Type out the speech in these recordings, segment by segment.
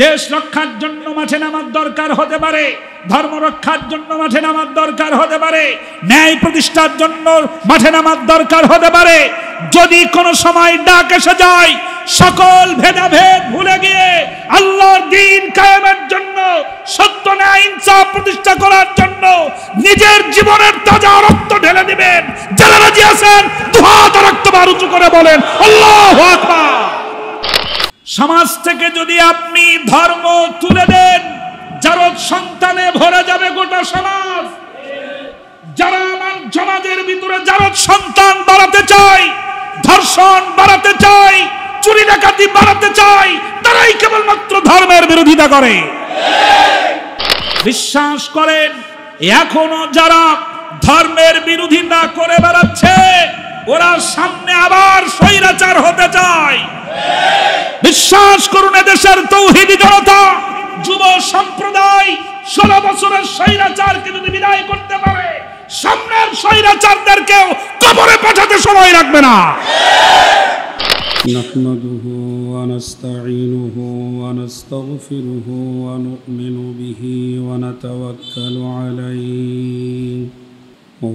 দেশ রক্ষার জন্য মাঠে নামার দরকার হতে পারে, ধর্ম রক্ষার জন্য মাঠে নামার দরকার হতে পারে, ন্যায় প্রতিষ্ঠার জন্য মাঠে নামার দরকার হতে পারে। যদি কোনো সময় ডাক এসে যায় সকল ভেদাভেদ ভুলে গিয়ে আল্লাহর দ্বীন কায়েমের জন্য, সত্য ন্যায় ইনসাফ প্রতিষ্ঠা করার জন্য নিজের জীবনের তাজা রক্ত ঢেলে দিবেন। যারা রাজি আছেন দুহাত রক্তবার উঁচু করে বলেন আল্লাহু আকবার। সমাজ থেকে যদি আপনি ধর্ম তুলে দেন, জারদ সন্তানে ভরে যাবে গোটা সমাজ। যারা আমার সমাজের ভিতরে জারদ সন্তান বাড়াতে চায়, ধর্ষণ বাড়াতে চায়, চুরি ডাকাতি বাড়াতে চায়, তারাই কেবলমাত্র ধর্মের বিরোধিতা করে। বিশ্বাস করেন, এখনো যারা ধর্মের বিরোধিতা করে বেড়াচ্ছে ওরা সামনে আবার স্বৈরাচার হতে চায়। বিশ্বাস করুন, দেশের তৌহিদি জনতা, যুব সম্প্রদায় 16 বছরের স্বৈরাচারকে যদি বিদায় করতে পারে, সামনের স্বৈরাচারদেরকেও কবরে পাঠাতে সময় লাগবে না। نحمده ونستعينه ونستغفره ونؤمن به ونتوكل عليه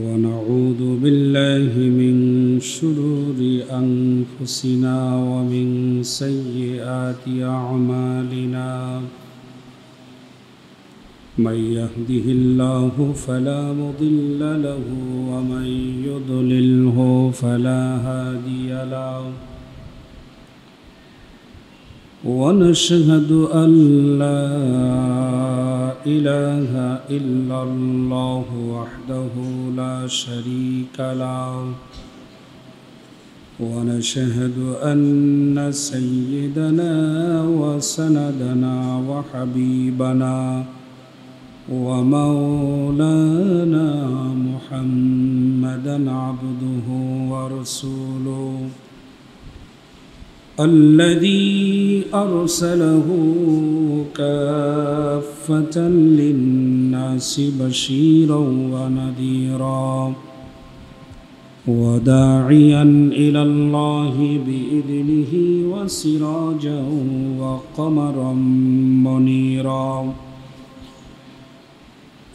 ونعوذ بالله من شرور أنفسنا ومن سيئات أعمالنا من يهده الله فلا مضل له ومن يضلله فلا هادي له ونشهد أن لا إله إلا الله وحده لا شريك له ونشهد أن سيدنا وسندنا وحبيبنا ومولانا محمدا عبده ورسوله الذي أرسله كافة للناس بشيرا ونذيرا وداعيا إلى الله بإذنه وسراجا وقمرا منيرا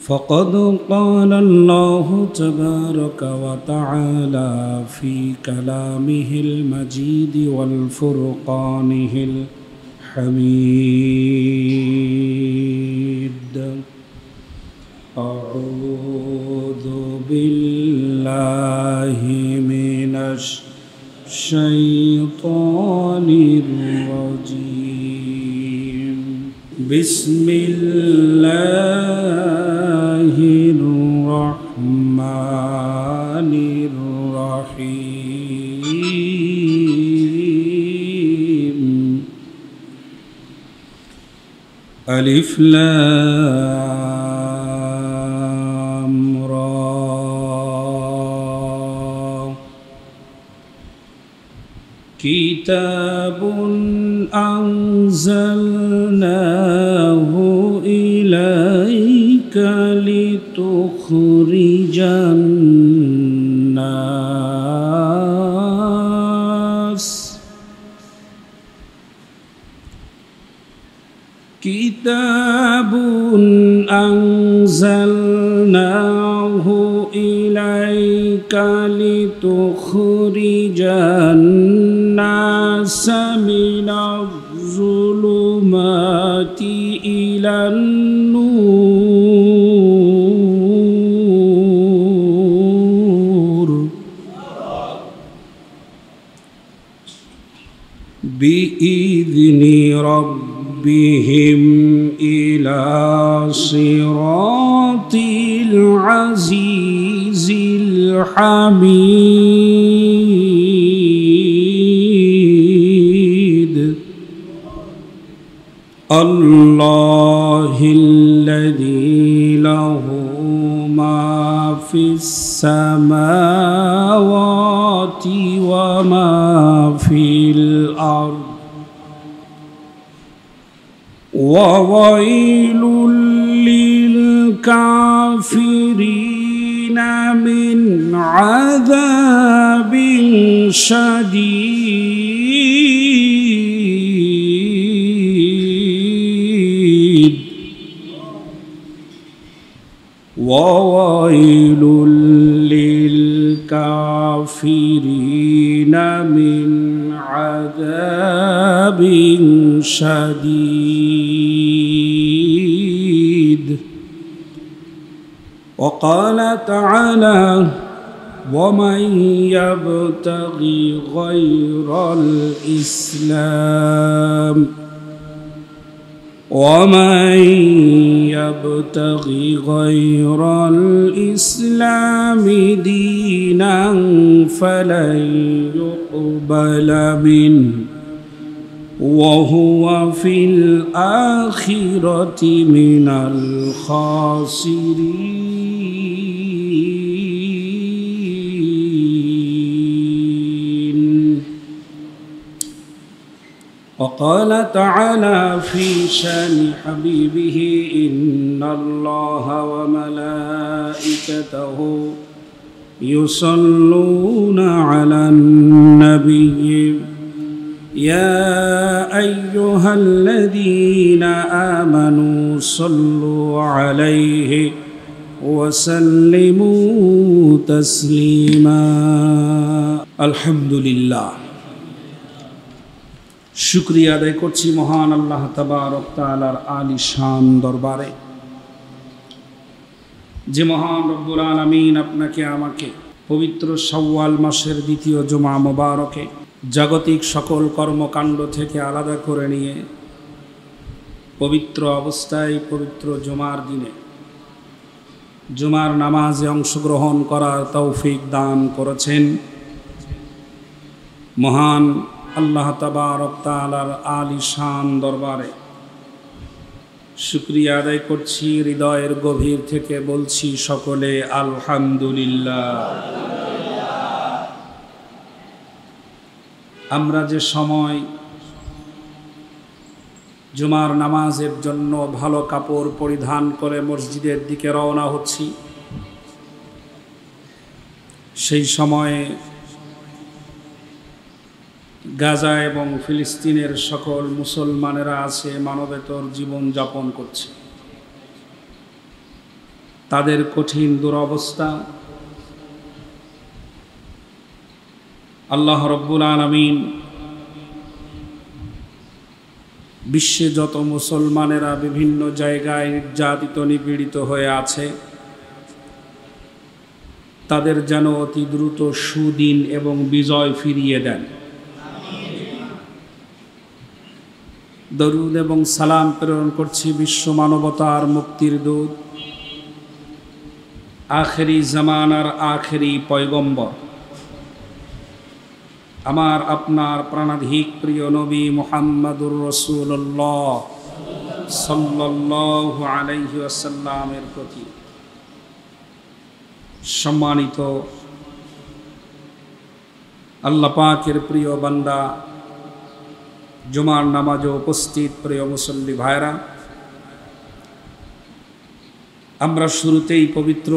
فقد قال الله تبارك وتعالى في كلامه المجيد والفرقانه الحميد أعوذ بالله من الشيطان الرجيم بسم الله الرحمن الرحيم ألف لام را كتاب أنزلناه إليك لتخرج الناس كتاب أنزلناه إليك لتخرج الناس من الظلمات إلى النور بإذن ربهم إلى صراط العزيز الحميد الله الذي له ما في السماوات وما في الأرض وويل للكافرين من عذاب شديد شديد وويل للكافرين من عذاب شديد. وقال تعالى: ومن يبتغي غير الإسلام دينا فلن يقبل منه وهو في الآخرة من الخاسرين. وقال تعالى في شان حبيبه: إن الله وملائكته يصلون على النبي يا أيها الذين آمنوا صلوا عليه وسلموا تسليما. الحمد لله. শুকরিয়া আদায় করছি মহান আল্লাহ তাবারক তাআলার আলিশান দরবারে, যে মহান রব্বুল আলামিন আপনাকে আমাকে পবিত্র শাওয়াল মাসের দ্বিতীয় জুমা মোবারকে জাগতিক সকল কর্মকাণ্ড থেকে আলাদা করে নিয়ে পবিত্র অবস্থায় পবিত্র জুমার দিনে জুমার নামাজে অংশগ্রহণ করার তৌফিক দান করেছেন। মহান আল্লাহ তাবারক তাআলার আলিশান দরবারে শুকরিয়া আদায় করছি, হৃদয়ের গভীর থেকে বলছি সকলে আলহামদুলিল্লাহ। আমরা যে সময় জুমার নামাজের জন্য ভালো কাপড় পরিধান করে মসজিদের দিকে রওনা হচ্ছি, সেই সময়ে গাজা এবং ফিলিস্তিনের সকল মুসলমানেরা আছে মানবেতর জীবন যাপন করছে। তাদের কঠিন দুরবস্থা আল্লাহ রব্বুল আলামিন বিশ্বে যত মুসলমানেরা বিভিন্ন জায়গায় নির্যাতিত নিপীড়িত হয়ে আছে, তাদের যেন অতি দ্রুত সুদিন এবং বিজয় ফিরিয়ে দেন। দরুদ এবং সালাম প্রেরণ করছি বিশ্ব মানবতার মুক্তির দূত, আখেরি জামানার আখেরি পয়গম্বর, আমার আপনার প্রাণাধিক প্রিয় নবী মুহাম্মদুর রাসূলুল্লাহ সাল্লাল্লাহু আলাইহি ওয়াসাল্লামের প্রতি। সম্মানিত আল্লাহ পাকের প্রিয় বান্দা, জুমার নামাজে উপস্থিত প্রিয় মুসল্লি ভাইরা, আমরা শুরুতেই পবিত্র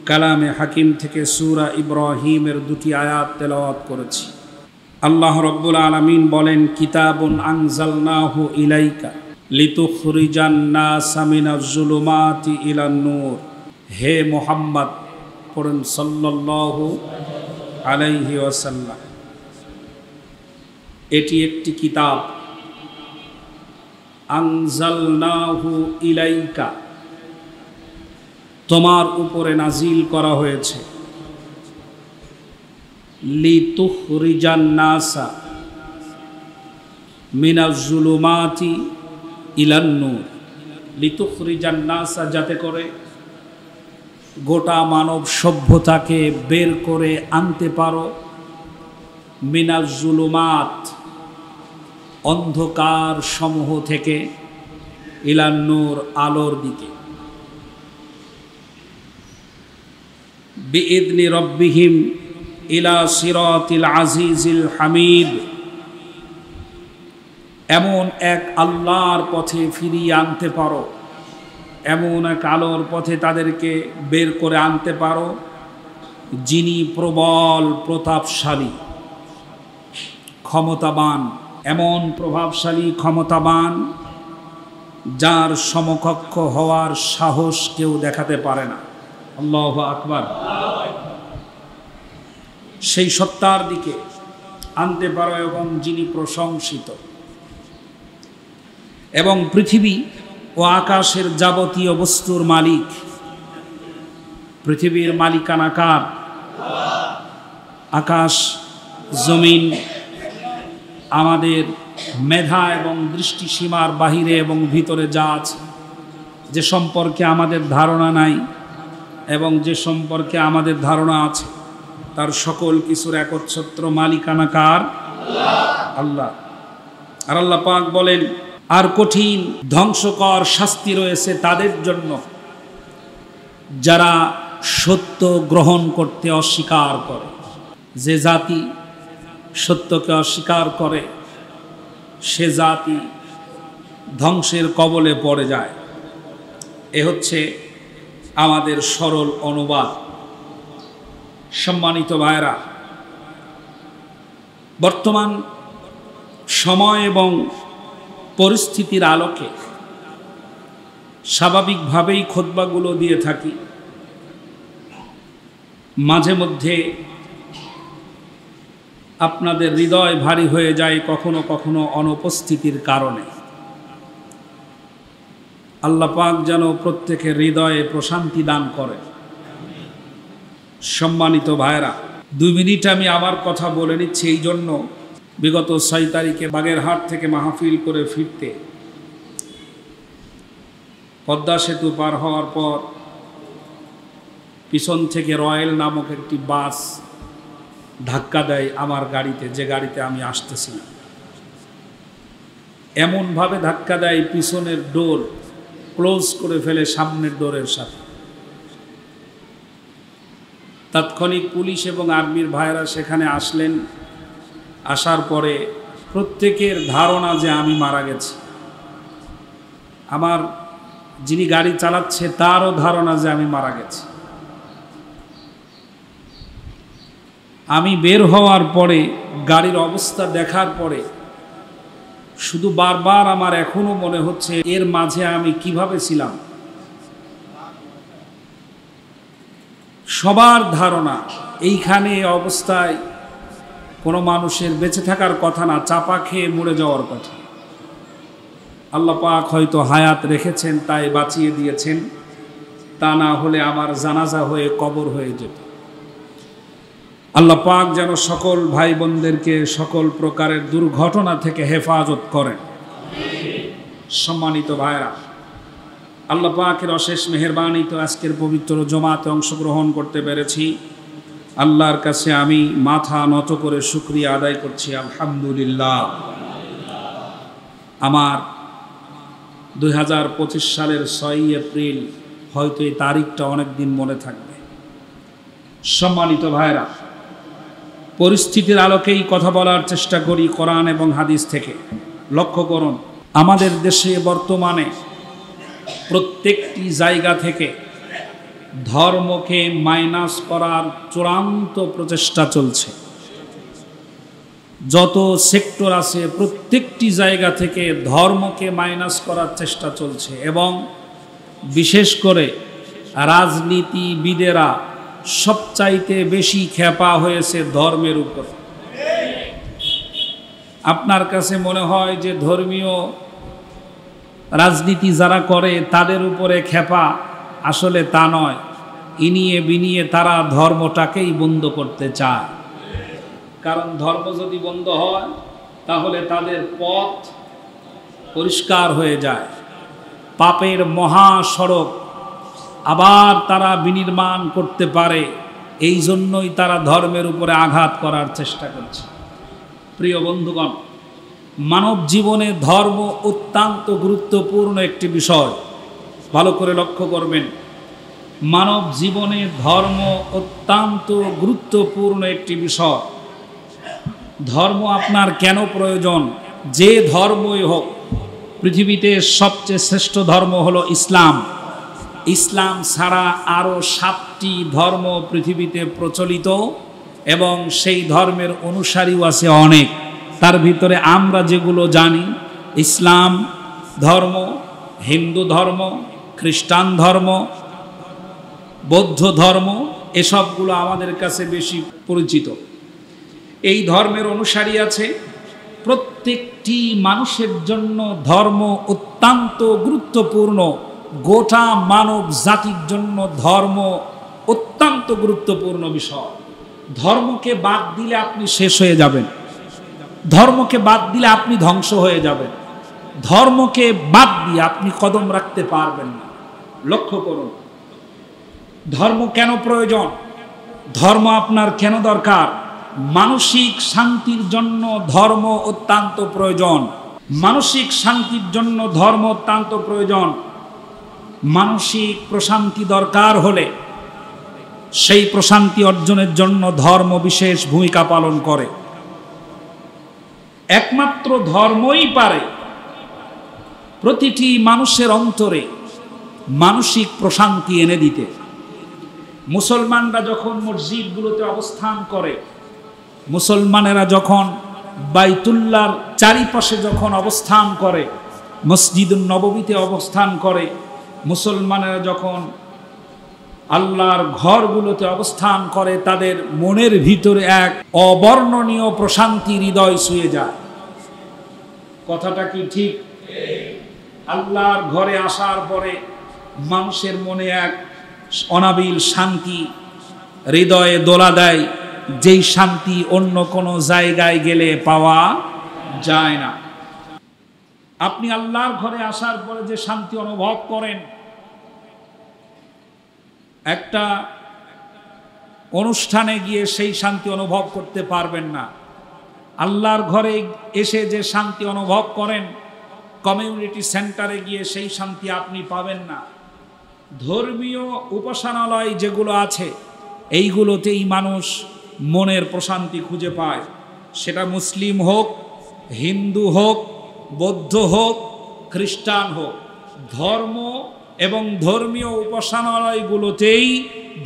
কালামে হাকিম থেকে সূরা ইব্রাহিমের দুটি আয়াত তেলাওয়াত করেছি। আল্লাহ রব্বুল আলামিন বলেন, কিতাবুন আনজালনাহু ইলাইকা লিতুখরিজান নাসা মিনাজ জুলুমাতি ইলান নূর। হে মুহাম্মদ, পড়েন সাল্লাল্লাহু আলাইহি ওয়াসাল্লাম, এটি একটি কিতাব, আনজালনাহু ইলাইকা, তোমার উপরে নাজিল করা হয়েছে, লিতুখরিজান নাসা মিনাজ জুলুমাতি ইলান নূর। লিতুখরিজান নাসা, যাতে করে গোটা মানব সভ্যতাকে বের করে আনতে পারো, মিনাজ জুলুমাত, অন্ধকার সমূহ থেকে, ইলান নূর, আলোর দিকে। বিইذনি রব্বিহিম ইলা সিরাতিল আজিজিল হামিদ। এমন এক আল্লাহর পথে ফিরিয়ে আনতে পারো, এমন এক আলোর পথে তাদেরকে বের করে আনতে পারো, যিনি প্রবল প্রতাপশালী ক্ষমতাবান, এমন প্রভাবশালী ক্ষমতাবান যার সমকক্ষ হওয়ার সাহস কেউ দেখাতে পারে না। আল্লাহু আকবার। সেই সত্তার দিকে আনতে পারো এবং যিনি প্রশংসিত, এবং পৃথিবী ও আকাশের যাবতীয় বস্তুর মালিক। পৃথিবীর মালিকানা কার? আকাশ জমিন আমাদের মেধা এবং দৃষ্টিসীমার বাহিরে এবং ভিতরে যা আছে, যে সম্পর্কে আমাদের ধারণা নাই এবং যে সম্পর্কে আমাদের ধারণা আছে, তার সকল কিছুর একচ্ছত্র মালিকানা কার? আল্লাহ। আর আল্লাহ পাক বলেন, আর কঠিন ধ্বংসকর শাস্তি রয়েছে তাদের জন্য যারা সত্য গ্রহণ করতে অস্বীকার করে। যে জাতি সত্যকে অস্বীকার করে সে জাতি ধ্বংসের কবলে পড়ে যায়। এ হচ্ছে আমাদের সরল অনুবাদ। সম্মানিত ভাইরা, বর্তমান সময় এবং পরিস্থিতির আলোকে স্বাভাবিকভাবেই খুতবাগুলো দিয়ে থাকি। মাঝে মধ্যে আপনাদের হৃদয় ভারী হয়ে যায় কখনো কখনো অনুপস্থিতির কারণে। আল্লাহ পাক যেন প্রত্যেকের হৃদয়ে প্রশান্তি দান করে। সম্মানিত ভাইরা, 2 মিনিট আমি আবার কথা বলে নিচ্ছি। এই জন্য বিগত 6 তারিখে বাগেরহাট থেকে মাহফিল করে ফিরতে পদ্মা সেতু পার হওয়ার পর পিছন থেকে রয়্যাল নামক একটি বাস ধাক্কা দেয় আমার গাড়িতে, যে গাড়িতে আমি আসতেছিলাম। এমনভাবে ধাক্কা দেয় পিছনের ডোর ক্লোজ করে ফেলে সামনের ডোরের সাথে। তাৎক্ষণিক পুলিশ এবং আর্মির ভাইরা সেখানে আসলেন। আসার পরে প্রত্যেকের ধারণা যে আমি মারা গেছি। আমার যিনি গাড়ি চালাচ্ছে তারও ধারণা যে আমি মারা গেছি। আমি বের হওয়ার পরে গাড়ির অবস্থা দেখার পরে শুধু বারবার আমার এখনো মনে হচ্ছে এর মাঝে আমি কিভাবে ছিলাম। সবার ধারণা এইখানে অবস্থায় কোনো মানুষের বেঁচে থাকার কথা না, চাপা খেয়ে মরে যাওয়ার কথা। আল্লাহ পাক হয়তো হায়াত রেখেছেন তাই বাঁচিয়ে দিয়েছেন, তা না হলে আমার জানাজা হয়ে কবর হয়ে যেত। আল্লাহ পাক যেন সকল ভাই বোনদেরকে সকল প্রকারের দুর্ঘটনা থেকে হেফাজত করেন। সম্মানিত ভাইরা, আল্লাহ পাকের অশেষ মেহেরবানিতে আজকের পবিত্র জমাতে অংশগ্রহণ করতে পেরেছি। আল্লাহর কাছে আমি মাথা নত করে শুকরিয়া আদায় করছি, আলহামদুলিল্লাহ। আমার 2025 সালের 6 এপ্রিল, হয়তো এই তারিখটা অনেক দিন মনে থাকবে। সম্মানিত ভাইরা, পরিস্থিতির আলোকেই কথা বলার চেষ্টা করি কোরআন এবং হাদিস থেকে। লক্ষ্য করুন, আমাদের দেশে বর্তমানে প্রত্যেকটি জায়গা থেকে ধর্মকে মাইনাস করার চূড়ান্ত প্রচেষ্টা চলছে। যত সেক্টর আছে প্রত্যেকটি জায়গা থেকে ধর্মকে মাইনাস করার চেষ্টা চলছে, এবং বিশেষ করে রাজনীতিবিদেরা সবচাইতে বেশি খেপা হয়েছে ধর্মের উপর। আপনার কাছে মনে হয় যে ধর্মীয় রাজনীতি যারা করে তাদের উপরে খেপা, আসলে তা নয়। ইনিয়ে বিনিয়ে তারা ধর্মটাকেই বন্ধ করতে চায়। কারণ ধর্ম যদি বন্ধ হয় তাহলে তাদের পথ পরিষ্কার হয়ে যায়, পাপের মহাসড়ক আবার তারা বিনির্মাণ করতে পারে। এই জন্যই তারা ধর্মের উপরে আঘাত করার চেষ্টা করছে। প্রিয় বন্ধুগণ, মানব জীবনে ধর্ম অত্যন্ত গুরুত্বপূর্ণ একটি বিষয়। ভালো করে লক্ষ্য করবেন, মানব জীবনে ধর্ম অত্যন্ত গুরুত্বপূর্ণ একটি বিষয়। ধর্ম আপনার কেন প্রয়োজন? যে ধর্মই হোক, পৃথিবীতে সবচেয়ে শ্রেষ্ঠ ধর্ম হলো ইসলাম। ইসলাম ছাড়া আরও 7টি ধর্ম পৃথিবীতে প্রচলিত, এবং সেই ধর্মের অনুসারীও আছে অনেক। তার ভিতরে আমরা যেগুলো জানি, ইসলাম ধর্ম, হিন্দু ধর্ম, খ্রিস্টান ধর্ম, বৌদ্ধ ধর্ম, এসবগুলো আমাদের কাছে বেশি পরিচিত। এই ধর্মের অনুসারী আছে। প্রত্যেকটি মানুষের জন্য ধর্ম অত্যন্ত গুরুত্বপূর্ণ। গোটা মানব জাতির জন্য ধর্ম অত্যন্ত গুরুত্বপূর্ণ বিষয়। ধর্মকে বাদ দিলে আপনি শেষ হয়ে যাবেন, ধর্মকে বাদ দিলে আপনি ধ্বংস হয়ে যাবেন, ধর্মকে বাদ দিয়ে আপনি কদম রাখতে পারবেন না। লক্ষ্য করুন, ধর্ম কেন প্রয়োজন, ধর্ম আপনার কেন দরকার। মানসিক শান্তির জন্য ধর্ম অত্যন্ত প্রয়োজন। মানসিক শান্তির জন্য ধর্ম অত্যন্ত প্রয়োজন। মানসিক প্রশান্তি দরকার হলে সেই প্রশান্তি অর্জনের জন্য ধর্ম বিশেষ ভূমিকা পালন করে। একমাত্র ধর্মই পারে প্রতিটি মানুষের অন্তরে মানসিক প্রশান্তি এনে দিতে। মুসলমানরা যখন মসজিদগুলোতে অবস্থান করে, মুসলমানেরা যখন বাইতুল্লাহর চারিপাশে যখন অবস্থান করে, মসজিদুন নববীতে অবস্থান করে, মুসলমানেরা যখন আল্লাহর ঘরগুলোতে অবস্থান করে, তাদের মনের ভিতরে এক অবর্ণনীয় প্রশান্তি হৃদয় ছুঁয়ে যায়। কথাটা কি ঠিক? আল্লাহর ঘরে আসার পরে মানুষের মনে এক অনাবিল শান্তি হৃদয়ে দোলা দেয়, যেই শান্তি অন্য কোনো জায়গায় গেলে পাওয়া যায় না। আপনি আল্লাহর ঘরে আসার পরে যে শান্তি অনুভব করেন, একটা অনুষ্ঠানে গিয়ে সেই শান্তি অনুভব করতে পারবেন না। আল্লাহর ঘরে এসে যে শান্তি অনুভব করেন, কমিউনিটি সেন্টারে গিয়ে সেই শান্তি আপনি পাবেন না। ধর্মীয় উপাসনালয় যেগুলো আছে, এইগুলোতেই মানুষ মনের প্রশান্তি খুঁজে পায়। সেটা মুসলিম হোক, হিন্দু হোক, বৌদ্ধ হোক, খ্রিস্টান হোক, ধর্ম এবং ধর্মীয় উপাসনালয়গুলোতেই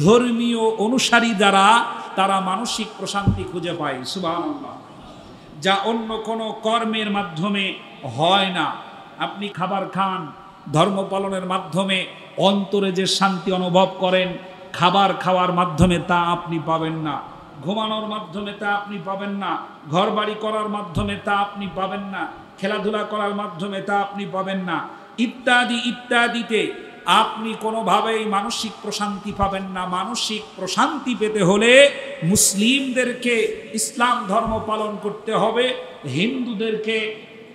ধর্মীয় অনুসারী যারা, তারা মানসিক প্রশান্তি খুঁজে পায়। সুবহানাল্লাহ। যা অন্য কোনো কর্মের মাধ্যমে হয় না। আপনি খাবার খান, ধর্ম পালনের মাধ্যমে অন্তরে যে শান্তি অনুভব করেন, খাবার খাওয়ার মাধ্যমে তা আপনি পাবেন না। ঘুমানোর মাধ্যমে তা আপনি পাবেন না। ঘর বাড়ি করার মাধ্যমে তা আপনি পাবেন না। খেলাধুলা করার মাধ্যমে তা আপনি পাবেন না। ইত্যাদি ইত্যাদিতে আপনি কোনোভাবেই মানসিক প্রশান্তি পাবেন না। মানসিক প্রশান্তি পেতে হলে মুসলিমদেরকে ইসলাম ধর্ম পালন করতে হবে, হিন্দুদেরকে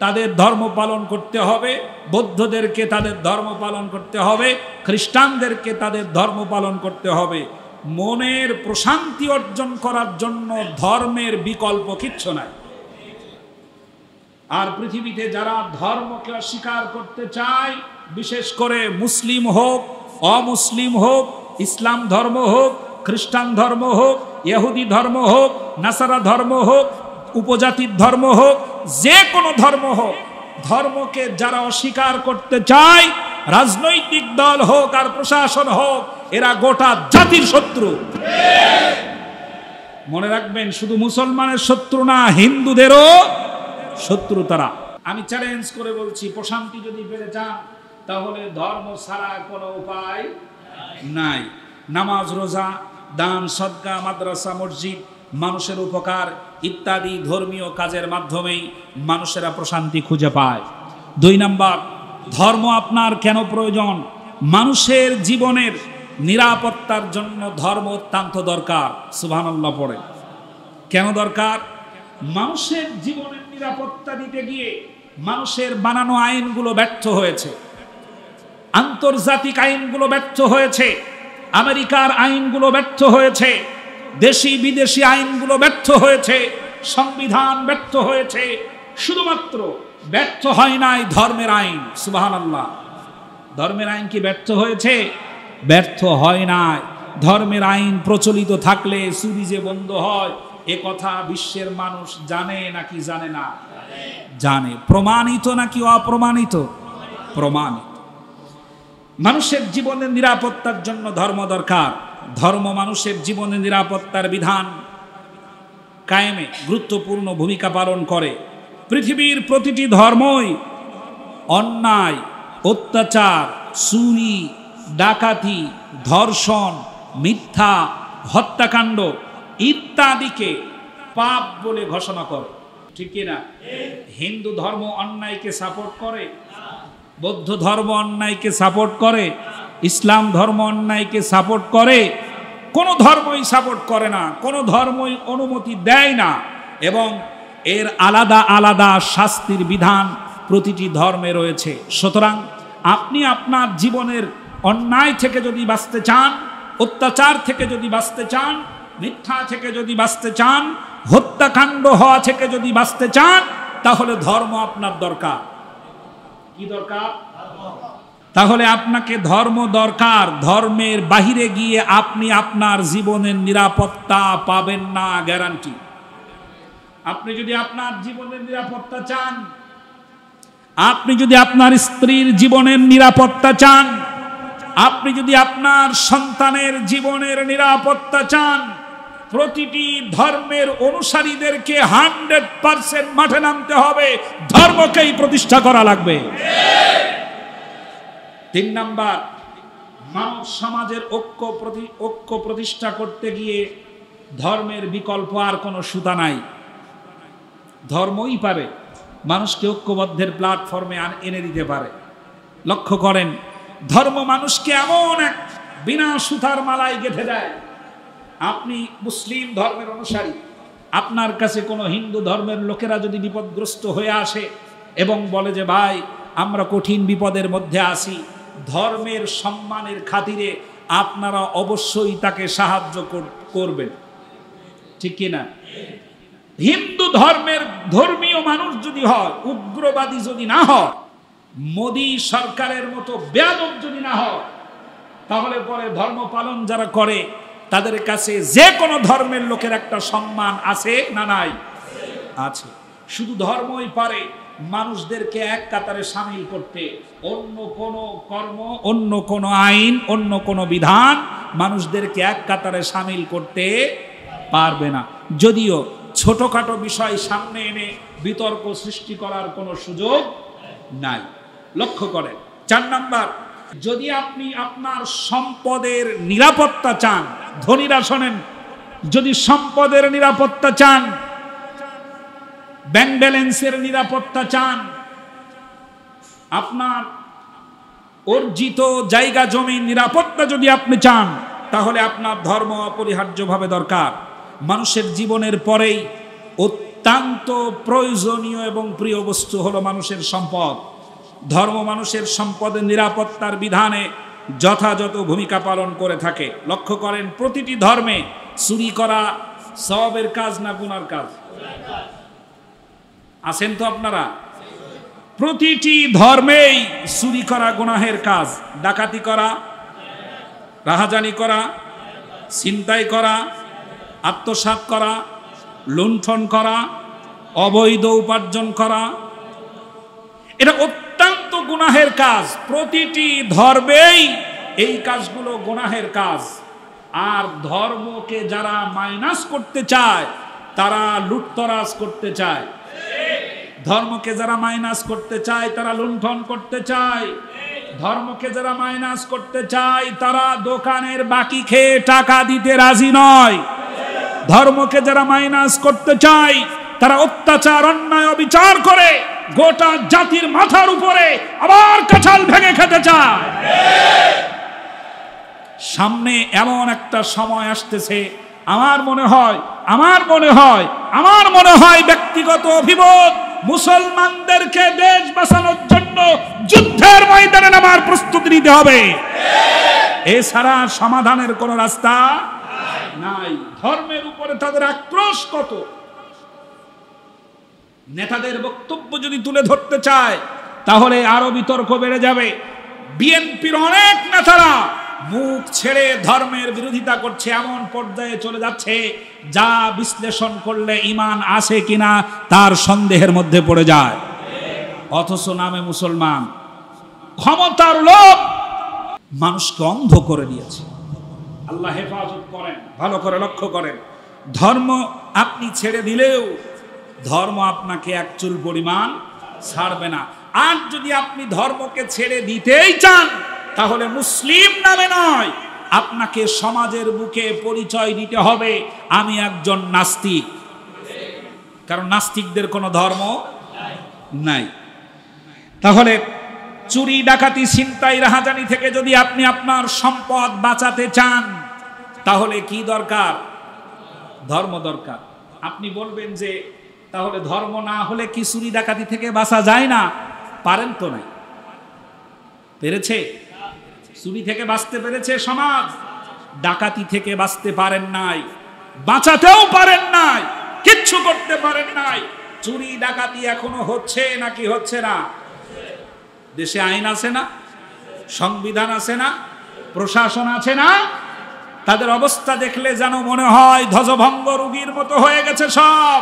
তাদের ধর্ম পালন করতে হবে, বৌদ্ধদেরকে তাদের ধর্ম পালন করতে হবে, খ্রিস্টানদেরকে তাদের ধর্ম পালন করতে হবে। মনের প্রশান্তি অর্জন করার জন্য ধর্মের বিকল্প কিচ্ছু নাই। আর পৃথিবীতে যারা ধর্মকে অস্বীকার করতে চায়, বিশেষ করে মুসলিম হোক, অমুসলিম হোক, ইসলাম ধর্ম হোক, খ্রিস্টান ধর্ম হোক, ইহুদি ধর্ম হোক, নাসারা ধর্ম হোক, উপজাতির ধর্ম হোক, যে কোনো ধর্ম হোক, ধর্মকে যারা অস্বীকার করতে চায়, রাজনৈতিক দল হোক আর প্রশাসন হোক, এরা গোটা জাতির শত্রু। মনে রাখবেন, শুধু মুসলমানের শত্রু না, হিন্দুদেরও শত্রু তারা। আমি চ্যালেঞ্জ করে বলছি, প্রশান্তি যদি পেতে চান তাহলে ধর্ম ছাড়া কোনো উপায় নাই। নামাজ, রোজা, দান, সদকা, মাদ্রাসা, মসজিদ, মানুষের উপকার ইত্যাদি ধর্মীয় কাজের মাধ্যমেই মানুষেরা প্রশান্তি খুঁজে পায়। 2 নাম্বার, ধর্ম আপনার কেন প্রয়োজন? মানুষের জীবনের নিরাপত্তার জন্য ধর্ম অত্যন্ত দরকার। সুবহানাল্লাহ পড়ে। কেন দরকার? মানুষের জীবনের নিরাপত্তা দিতে গিয়ে মানুষের বানানো আইনগুলো ব্যর্থ হয়েছে, আন্তর্জাতিক আইনগুলো ব্যর্থ হয়েছে, আমেরিকার আইনগুলো ব্যর্থ হয়েছে, দেশি বিদেশি আইনগুলো ব্যর্থ হয়েছে, সংবিধান ব্যর্থ হয়েছে। শুধুমাত্র ব্যর্থ হয় নাই ধর্মের আইন। সুবহানাল্লাহ। ধর্মের আইন কি ব্যর্থ হয়েছে? ব্যর্থ হয় নাই। ধর্মের আইন প্রচলিত থাকলে চুরি যে বন্ধ হয়, এ কথা বিশ্বের মানুষ জানে নাকি জানে না? জানে। প্রমাণিত নাকি অপ্রমাণিত? প্রমাণিত। মানুষের জীবনের নিরাপত্তার জন্য ধর্ম দরকার। ধর্ম মানুষের জীবনের নিরাপত্তার বিধান কায়েমে গুরুত্বপূর্ণ ভূমিকা পালন করে। পৃথিবীর প্রতিটি ধর্মই অন্যায় অত্যাচার, চুরি, ডাকাতি, ধর্ষণ, মিথ্যা, হত্যাকাণ্ড ইত্যাদিকে পাপ বলে ঘোষণা করে, ঠিক কিনা? হিন্দু ধর্ম অন্যায়কে সাপোর্ট করে, বৌদ্ধ ধর্ম অন্যায়কে সাপোর্ট করে, ইসলাম ধর্ম অন্যায়কে সাপোর্ট করে? কোনো ধর্মই সাপোর্ট করে না, কোনো ধর্মই অনুমতি দেয় না, এবং এর আলাদা আলাদা শাস্তির বিধান প্রতিটি ধর্মে রয়েছে। সুতরাং আপনি আপনার জীবনের অন্যায় থেকে যদি বাঁচতে চান, অত্যাচার থেকে যদি বাঁচতে চান, মিথ্যা থেকে যদি বাঁচতে চান, হত্যাকাণ্ড হওয়া থেকে যদি বাঁচতে চান, তাহলে ধর্ম আপনার দরকার। কি দরকার? তাহলে আপনাকে ধর্ম দরকার। ধর্মের বাহিরে গিয়ে আপনি আপনার জীবনের নিরাপত্তা পাবেন না, গ্যারান্টি। আপনি যদি আপনার জীবনের নিরাপত্তা চান, আপনি যদি আপনার স্ত্রীর জীবনের নিরাপত্তা চান, আপনি যদি আপনার সন্তানের জীবনের নিরাপত্তা চান, প্রতিটি ধর্মের অনুসারীদেরকে 100% মাঠে নামতে হবে, ধর্মকেই প্রতিষ্ঠা করা লাগবে। 3 নাম্বার, মানব সমাজের ঐক্য প্রতিষ্ঠা করতে গিয়ে ধর্মের বিকল্প আর কোনো সুতা নাই। ধর্মই পারে মানুষকে ঐক্যবদ্ধের প্ল্যাটফর্মে এনে দিতে পারে। লক্ষ্য করেন, ধর্ম মানুষকে এমন এক বিনা সুতার মালায় গেঁথে দেয়। আপনি মুসলিম ধর্মের অনুসারী, আপনার কাছে কোনো হিন্দু ধর্মের লোকেরা যদি বিপদগ্রস্ত হয়ে আসে এবং বলে যে ভাই আমরা কঠিন বিপদের মধ্যে আছি, ধর্মের সম্মানের খাতিরে আপনারা অবশ্যই তাকে সাহায্য করবেন, ঠিক কিনা? হিন্দু ধর্মের ধর্মীয় মানুষ যদি হয়, উগ্রবাদী যদি না হয়, মোদী সরকারের মতো বেয়াদব যদি না হয়, তাহলে পরে ধর্ম পালন যারা করে তাদের কাছে যে কোনো ধর্মের লোকের একটা সম্মান আছে না নাই? আছে। শুধু ধর্মই পারে মানুষদেরকে এক কাতারে সামিল করতে। অন্য কোনো কর্ম, অন্য কোনো আইন, অন্য কোনো বিধান মানুষদেরকে এক কাতারে সামিল করতে পারবে না। যদিও ছোটখাটো বিষয় সামনে এনে বিতর্ক সৃষ্টি করার কোনো সুযোগ নাই। লক্ষ্য করেন। 4 নাম্বার, যদি আপনি আপনার সম্পদের নিরাপত্তা চান, ধনীরা শোনেন, যদি সম্পদের নিরাপত্তা চান, ব্যাংক ব্যালেন্সের নিরাপত্তা চান, আপনার অর্জিত জায়গা জমির নিরাপত্তা যদি আপনি চান, তাহলে আপনার ধর্ম অপরিহার্যভাবে দরকার। মানুষের জীবনের পরেই অত্যন্ত প্রয়োজনীয় এবং প্রিয় বস্তু হলো মানুষের সম্পদ। ধর্ম মানুষের সম্পদের নিরাপত্তার বিধানে যথাযথ ভূমিকা পালন করে থাকে। লক্ষ্য করেন, প্রতিটি ধর্মে চুরি করা সওয়াবের কাজ না গুনার কাজ? আছেন তো আপনারা? প্রতিটি ধর্মেই চুরি করা গুনাহের কাজ, ডাকাতি করা, রাহাজানি করা, ছিনতাই করা, আত্মসাৎ করা, লুণ্ঠন করা, অবৈধ উপার্জন করা, এটা অত্যন্ত গুনাহের কাজ। প্রতিটি ধর্মেই এই কাজগুলো গুনাহের কাজ। আর ধর্মকে যারা মাইনাস করতে চায় তারা লুটতরাজ করতে চায়। ধর্মকে যারা মাইনাস করতে চায় তারা লুণ্ঠন করতে চায়। ধর্মকে যারা মাইনাস করতে চায় তারা দোকানের বাকি খেয়ে টাকা দিতে রাজি নয়। ধর্মকে যারা মাইনাস করতে চায় তারা অত্যাচার, অন্যায়, অবিচার করে গোটা জাতির মাথার উপরে আবার কাঁঠাল ভেঙে খেতে চায়। সামনে এমন একটা সময় আসতেছে, আমার মনে হয় ব্যক্তিগত অভিমত, মুসলমানদেরকে দেশ বাঁচানোর জন্য যুদ্ধের ময়দানে নামার প্রস্তুতি নিতে হবে। এছাড়া সমাধানের কোন রাস্তা নাই। ধর্মের উপরে তাদের আক্রোশ কত! নেতাদের বক্তব্য যদি তুলে ধরতে চায় তাহলে আরো বিতর্ক বেড়ে যাবে। বিএনপির অনেক নেতারা মুখ ছেড়ে ধর্মের বিরোধিতা করছে, এমন পর্যায়ে চলে যাচ্ছে যা বিশ্লেষণ করলে ঈমান আছে কিনা তার সন্দেহের মধ্যে পড়ে যায়। অথচ নামে মুসলমান। ক্ষমতার লোভ মানুষকে অন্ধ করে দিয়েছে। আল্লাহ হেফাজত করেন। ভালো করে লক্ষ্য করেন, ধর্ম আপনি ছেড়ে দিলেও ধর্ম আপনাকে এক চুল পরিমাণ ছাড়বে না। আর যদি আপনি ধর্মকে ছেড়ে দিতেই চান তাহলে মুসলিম নামে নয়, আপনাকে সমাজের বুকে পরিচয় দিতে হবে আমি একজন নাস্তিক। কারণ নাস্তিকদের কোনো ধর্ম নাই। তাহলে চুরি ডাকাতি ছিনতাই রাহাজানি থেকে যদি আপনি আপনার সম্পদ বাঁচাতে চান তাহলে কি দরকার? ধর্ম দরকার। আপনি বলবেন যে তাহলে ধর্ম না হলে কি চুরি ডাকাতি থেকে বাঁচা যায় না? পারেন তো নাই। পেরেছে? চুরি থেকে বাঁচতে পেরেছে সমাজ, ডাকাতি থেকে বাঁচতে পারেন নাই, বাঁচাতেও পারেন নাই, কিচ্ছু করতে পারেন নাই। চুরি ডাকাতি এখনো হচ্ছে নাকি হচ্ছে না? দেশে আইন আছে না, সংবিধান আছে না, প্রশাসন আছে না? তাদের অবস্থা দেখলে যেন মনে হয় ধ্বজভঙ্গ রোগীর মতো হয়ে গেছে সব।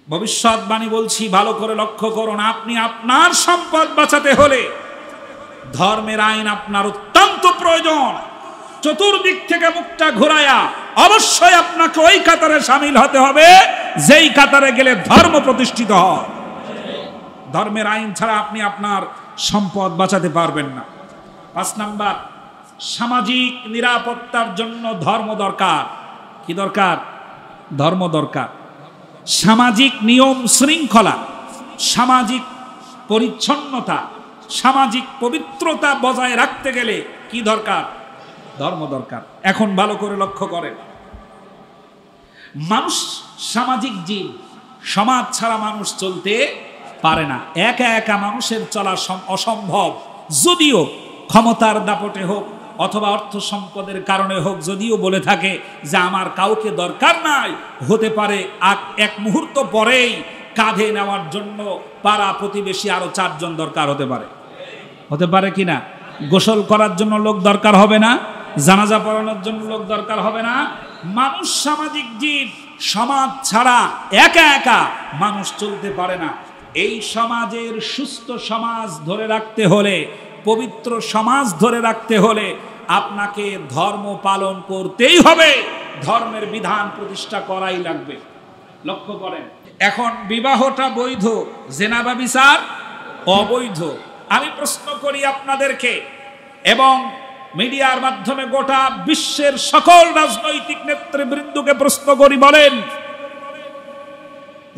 ভবিষ্যৎবাণী বলছি, ভালো করে লক্ষ্য করুন। আপনি আপনার সম্পদ বাঁচাতে হলে ধর্মের আইন আপনার অত্যন্ত প্রয়োজন। চতুর্দিক থেকে মুখটা ঘুরায়া অবশ্যই আপনাকে ওই কাতারে সামিল হতে হবে যেই কাতারে গেলে ধর্ম প্রতিষ্ঠিত হয়। ধর্মের আইন ছাড়া আপনি আপনার সম্পদ বাঁচাতে পারবেন না। 5 নাম্বার, সামাজিক নিরাপত্তার জন্য ধর্ম দরকার। কি দরকার? ধর্ম দরকার। সামাজিক নিয়ম শৃঙ্খলা, সামাজিক পরিচ্ছন্নতা, সামাজিক পবিত্রতা বজায় রাখতে গেলে কি দরকার? ধর্ম দরকার। এখন ভালো করে লক্ষ্য করেন, মানুষ সামাজিক জীব, সমাজ ছাড়া মানুষ চলতে পারে না। একা একা মানুষের চলা অসম্ভব। যদিও ক্ষমতার দাপটে হোক অথবা অর্থ সম্পদের কারণে হোক, যদিও বলে থাকে যে আমার কাউকে দরকার নাই, হতে পারে এক মুহূর্ত পরেই কাঁধে নেওয়ার জন্য পাড়া প্রতিবেশী আরো 4 জন দরকার হতে পারে কিনা? গোসল করার জন্য লোক দরকার হবে না? জানাজা পড়ানোর জন্য লোক দরকার হবে না? মানুষ সামাজিক জীব, সমাজ ছাড়া একা একা মানুষ চলতে পারে না। এই সমাজের সুস্থ সমাজ ধরে রাখতে হলে, পবিত্র সমাজ ধরে রাখতে হলে আপনাকে ধর্ম পালন করতেই হবে, ধর্মের বিধান প্রতিষ্ঠা করাই লাগবে। লক্ষ্য করেন, এখন বিবাহটা বৈধ, জেনা ব্যভিচার অবৈধ। আমি প্রশ্ন করি আপনাদেরকে এবং মিডিয়ার মাধ্যমে গোটা বিশ্বের সকল রাজনৈতিক নেতৃবৃন্দকে প্রশ্ন করি, বলেন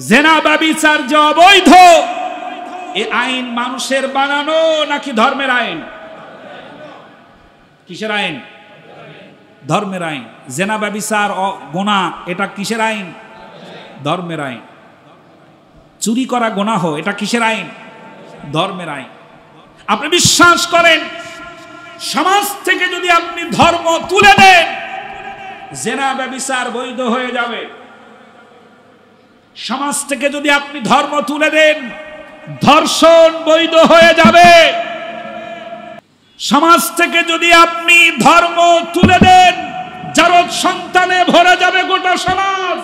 জেনা ব্যভিচার যে অবৈধ, এই আইন মানুষের বানানো নাকি ধর্মের আইন? কিসের আইন? ধর্মের আইন। জেনা ব্যভিচার গুনাহ, এটা কিসের আইন? ধর্মের আইন। চুরি করা গুনাহ, এটা কিসের আইন? ধর্মের আইন। আপনি বিশ্বাস করেন সমাজ থেকে যদি আপনি ধর্ম তুলে দেন, জেনা ব্যভিচার বৈধ হয়ে যাবে। সমাজ থেকে যদি আপনি ধর্ম তুলে দেন, ধর্ষণ বৈধ হয়ে যাবে। সমাজ থেকে যদি আপনি ধর্ম তুলে দেন, জারজ সন্তানে ভরে যাবে গোটা সমাজ।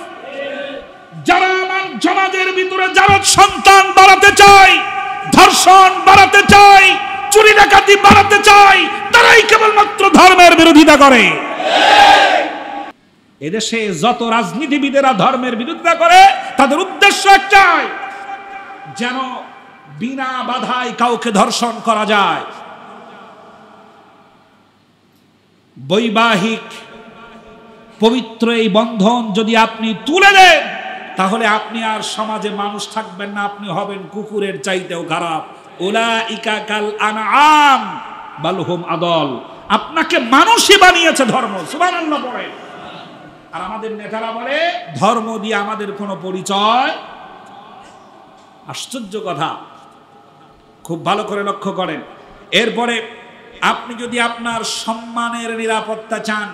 যারা আমার সমাজের ভিতরে জারজ সন্তান বাড়াতে চায়, ধর্ষণ বাড়াতে চায়, চুরি ডাকাতি বাড়াতে চায়, তারাই কেবলমাত্র ধর্মের বিরোধিতা করে। এদেশে যত রাজনীতিবিদেরা ধর্মের বিরোধিতা করে, তাদের উদ্দেশ্য একটাই, যেন বিনা বাধায় কাউকে ধর্ষণ করা যায়। বৈবাহিক পবিত্র এই বন্ধন যদি আপনি তুলে দেন, তাহলে আপনি আর সমাজে মানুষ থাকবেন না, আপনি হবেন কুকুরের চাইতেও খারাপ। উলাইকা কাল আনআম বাল হুম আদল। আপনাকে মানুষই বানিয়েছে ধর্ম। সুবহানাল্লাহ পড়ে। আর আমাদের নেতারা বলে ধর্ম দিয়ে আমাদের কোনো পরিচয়। আশ্চর্য কথা। খুব ভালো করে লক্ষ্য করেন। এরপরে আপনি যদি আপনার সম্মানের নিরাপত্তা চান,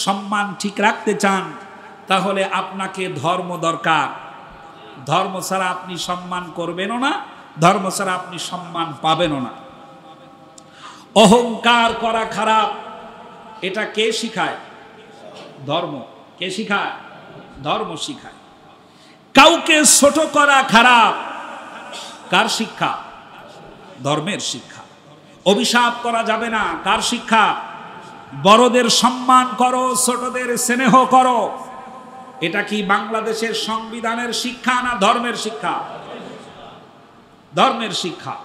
সম্মান ঠিক রাখতে চান, তাহলে আপনাকে ধর্ম দরকার। ধর্ম ছাড়া আপনি সম্মান করবেনও না, ধর্ম ছাড়া আপনি সম্মান পাবেনও না। অহংকার করা খারাপ, এটা কে শিখায়? ধর্ম। কে শিখায়? ধর্ম শিখায়। কাউকে ছোট করা খারাপ, কার শিক্ষা? ধর্মের শিক্ষা। অভিশাপ করা যাবে না, কার শিক্ষা? বড়দের সম্মান করো, ছোটদের স্নেহ করো। এটা কি বাংলাদেশের সংবিধানের শিক্ষা না ধর্মের শিক্ষা? ধর্মের শিক্ষা।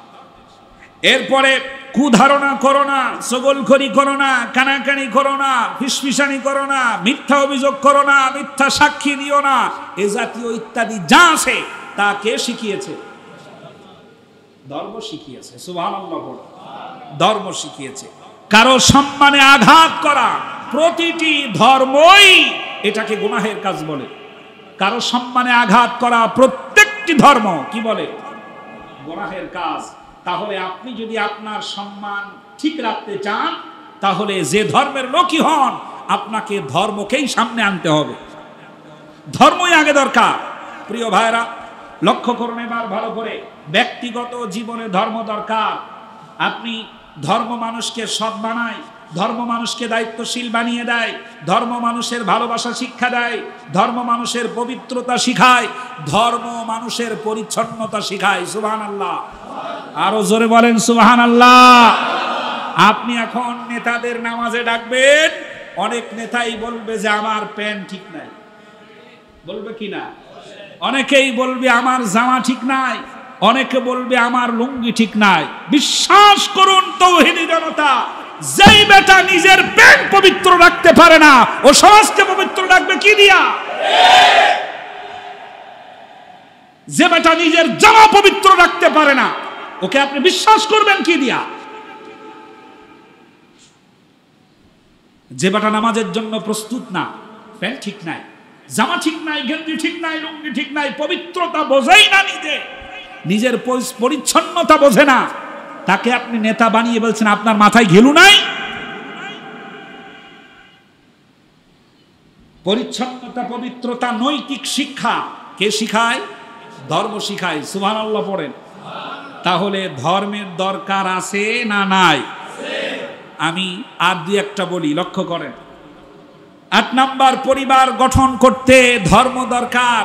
এরপরে কুধারণা করো না, চগলখড়ি করো না, কানাকানি করো না, ফিসফিসানি করো না, মিথ্যা অভিযোগ করো না, মিথ্যা সাক্ষী দিও না, এ জাতীয় ইত্যাদি যা আছে তা কে শিখিয়েছে? ধর্ম শিখিয়েছে। সুবহানাল্লাহ বলো। ধর্ম শিখিয়েছে। কারো সম্মানে আঘাত করা, প্রতিটি ধর্মই এটাকে গুনাহের কাজ বলে। কারো সম্মানে আঘাত করা প্রত্যেকটি ধর্ম কি বলে? গুনাহের কাজ। তাহলে আপনি যদি আপনার সম্মান ঠিক রাখতে চান, তাহলে যে ধর্মের লোকই হন, আপনাকে ধর্মকেই সামনে আনতে হবে। ধর্মই আগে দরকার। প্রিয় ভাইরা, লক্ষ্য করুন এবার ভালো করে, ব্যক্তিগত জীবনে ধর্ম দরকার। আপনি ধর্ম মানুষকে সৎ বানায়, ধর্ম মানুষকে দায়িত্বশীল বানিয়ে দেয়, ধর্ম মানুষের ভালোবাসা শিক্ষা দেয়, ধর্ম মানুষের পবিত্রতা শিখায়, ধর্ম মানুষের পরিচ্ছন্নতা শিখায়। সুবহানাল্লাহ। আরো জোরে বলেন সুবহানাল্লাহ। আপনি এখন নেতাদের নামাজে ডাকবেন, অনেক নেতাই বলবে যে আমার প্যান্ট ঠিক নাই, বলবে কি না? অনেকেই বলবে আমার জামা ঠিক নাই, অনেকে বলবে আমার লুঙ্গি ঠিক নাই। বিশ্বাস করুন তাওহীদি জনতা, যেই বেটা নিজের প্যান্ট পবিত্র রাখতে পারে না, ও সমাজকে পবিত্র রাখবে কি দিয়া? যে বেটা নিজের জামা পবিত্র রাখতে পারে না, ওকে আপনি বিশ্বাস করবেন কি দিয়া? যে বেটা নামাজের জন্য প্রস্তুত না, প্যান্ট ঠিক নাই, জামা ঠিক নাই, গেঞ্জি ঠিক নাই, লুঙ্গি ঠিক নাই, পবিত্রতা বোঝেই না, নিজের পরিচ্ছন্নতা বোঝে না, তাকে আপনি নেতা বানিয়ে বলছেন আপনার মাথায় ঘিলু নাই? পরিচ্ছন্নতা, পবিত্রতা, নৈতিক শিক্ষা কে শিখায়? ধর্ম শিখায়। সুবহানাল্লাহ পড়েন। তাহলে ধর্মের দরকার আছে না নাই? আমি আর দুই একটা বলি, লক্ষ্য করেন। ৮ নাম্বার, পরিবার গঠন করতে ধর্ম দরকার।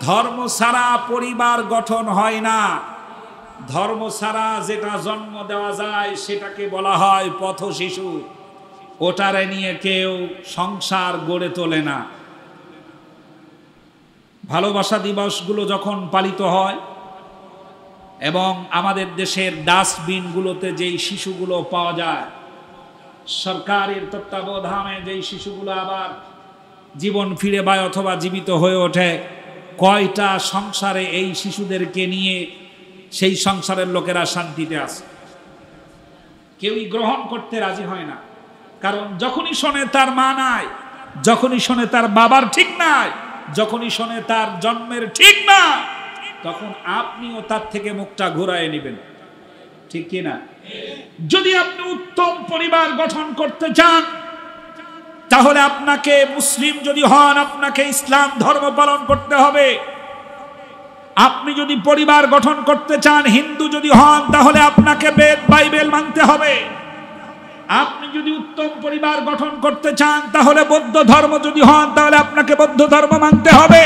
ধর্ম ছাড়া পরিবার গঠন হয় না। ধর্ম ছাড়া যেটা জন্ম দেওয়া যায় সেটাকে বলা হয় পথ শিশু। ওটারে নিয়ে কেউ সংসার গড়ে তোলে না। ভালোবাসা দিবসগুলো যখন পালিত হয় এবং আমাদের দেশের ডাস্টবিনগুলোতে যেই শিশুগুলো পাওয়া যায়, সরকারের তত্ত্বাবধানে যেই শিশুগুলো আবার জীবন ফিরে পায় অথবা জীবিত হয়ে ওঠে, কয়টা সংসারে এই শিশুদেরকে নিয়ে সেই সংসারের লোকেরা শান্তিতে আছে? কেউই গ্রহণ করতে রাজি হয় না। কারণ যখনই শোনে তার মা নাই, যখনই শোনে তার বাবার ঠিক নাই, যখনই শোনে তার জন্মের ঠিক না, তখন আপনিও তার থেকে মুখটা ঘুরায় নেবেন। ঠিক কি না? যদি আপনি উত্তম পরিবার গঠন করতে চান, তাহলে আপনাকে, মুসলিম যদি হন, আপনাকে ইসলাম ধর্ম পালন করতে হবে। আপনি যদি পরিবার গঠন করতে চান, হিন্দু যদি হন, তাহলে আপনাকে বেদ বাইবেল মানতে হবে। আপনি যদি উত্তম পরিবার গঠন করতে চান, তাহলে বৌদ্ধ ধর্ম যদি হন, তাহলে আপনাকে বৌদ্ধ ধর্ম মানতে হবে।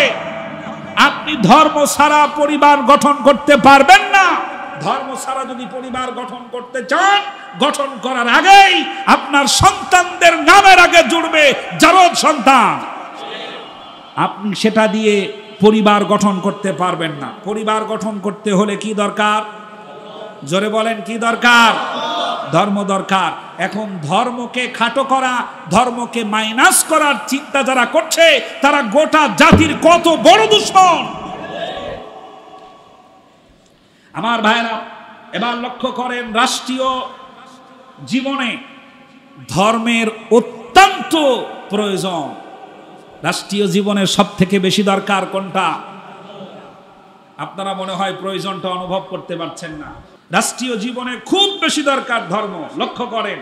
আপনি ধর্ম ছাড়া পরিবার গঠন করতে পারবেন না। ধর্ম ছাড়া যদি পরিবার গঠন করতে চান, গঠন করার আগেই আপনার সন্তানদের নামের আগে জুড়বে জারদ সন্তান। আপনি সেটা দিয়ে পরিবার গঠন করতে পারবেন না। পরিবার গঠন করতে হলে কি দরকার? জোরে বলেন, কি দরকার? ধর্ম দরকার। এখন ধর্মকে খাটো করা, ধর্মকে মাইনাস করার চিন্তা যারা করছে, তারা গোটা জাতির কত বড় দুশমন। আমার ভাইরা, এবার লক্ষ্য করেন, রাষ্ট্রীয় জীবনে ধর্মের অত্যন্ত প্রয়োজন। রাষ্ট্রীয় জীবনের সব থেকে বেশি দরকার কোনটা? আপনারা মনে হয় প্রয়োজনটা অনুভব করতে পারছেন না। রাষ্ট্রীয় জীবনে খুব বেশি দরকার ধর্ম। লক্ষ্য করেন,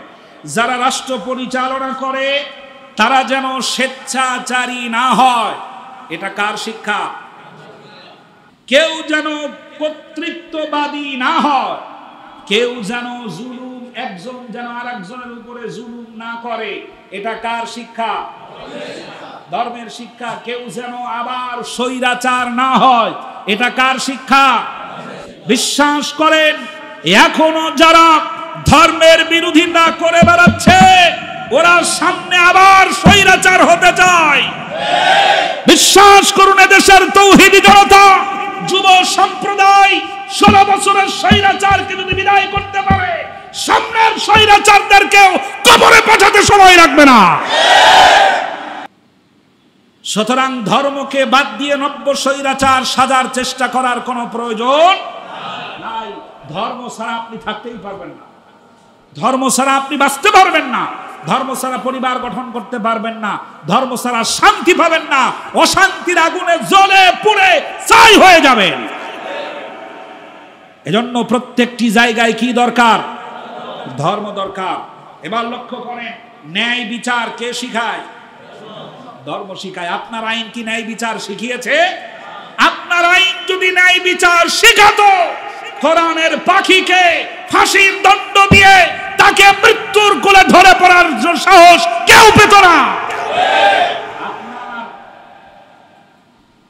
যারা রাষ্ট্র পরিচালনা করে তারা যেন স্বেচ্ছাচারী না হয়। এটা কার শিক্ষা? কেউ যেন কর্তৃত্ববাদী না হয়, কেউ যেন জুলুম, একজন যেন আর একজনের উপরে জুলুম না করে। এটা কার শিক্ষা? ধর্মের শিক্ষা। কেউ যেন আবার স্বৈরাচার না হয়। এটা কার শিক্ষা? বিশ্বাস করেন, এখনো যারা ধর্মের বিরোধিতা করে বেড়াচ্ছে, ওরা সামনে আবার স্বৈরাচার হতে চায়। বিশ্বাস করুন, এদেশের তৌহিদি জনতা, যুব সম্প্রদায় 16 বছরের স্বৈরাচারকে যদি বিদায় করতে পারে, সামনের স্বৈরাচারদেরকেও কবরে পাঠাতে সময় লাগবে না। সুতরাং ধর্মকে বাদ দিয়ে নব্য স্বৈরাচার সাজার চেষ্টা করার কোনো প্রয়োজন নাই। ধর্ম ছাড়া আপনি থাকতেই পারবেন না, ধর্ম ছাড়া আপনি বাঁচতে পারবেন না, ধর্ম ছাড়া পরিবার গঠন করতে পারবেন না, ধর্ম ছাড়া শান্তি পাবেন না, অশান্তির আগুনে জ্বলে পুড়ে ছাই হয়ে যাবেন। এজন্য প্রত্যেকটি জায়গায় কি দরকার? ধর্ম দরকার। এবার লক্ষ্য করেন, ন্যায় বিচার কে শিখায়? ধর্ম শিখায়। আপনার আইন কি ন্যায় বিচার শিখিয়েছে? আপনার আইন যদি ন্যায় বিচার শিখাতো, কোরআনের পাখিকে ফাঁসির দণ্ড দিয়ে তাকে মৃত্যুর কোলে ধরে পড়ার সাহস কেউ পেত না।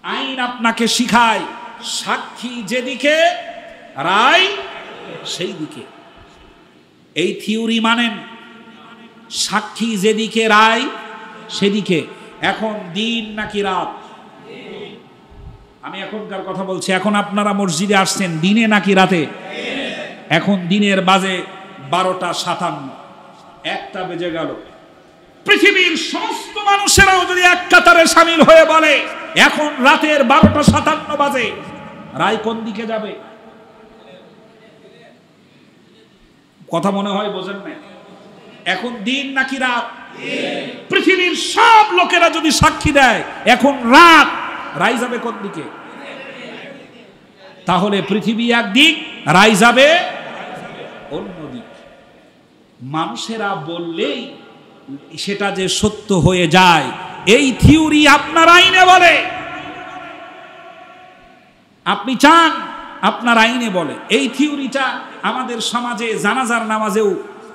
আইন আপনাকে শিখায় সাক্ষী যেদিকে, রায় সেই দিকে। এই থিওরি মানেন? সাক্ষী যেদিকে, রায় সেদিকে। এখন দিন নাকি রাত? আমি এখনকার কথা বলছি। এখন আপনারা মসজিদে আসছেন দিনে নাকি রাতে? এখন দিনের বাজে 12:57, 1টা বেজে গেল। পৃথিবীর সমস্ত মানুষেরাও যদি এক কাতারে শামিল হয়ে বলে এখন রাতের 12:57 বাজে, রায় কোন দিকে যাবে? কথা মনে হয় বোঝেন না। এখন দিন নাকি রাত? পৃথিবীর সব লোকেরা যদি সাক্ষী দেয় এখন রাত, রায় যাবে কোন দিকে? তাহলে পৃথিবী একদিক, রায় যাবে অন্যদিক। মানুষেরা বললেই সেটা যে সত্য হয়ে যায়, এই থিওরি আপনার আইনে বলে। আপনি চান আপনার আইনে বলে। এই থিওরিটা আমাদের সমাজে জানাজার নামাজেও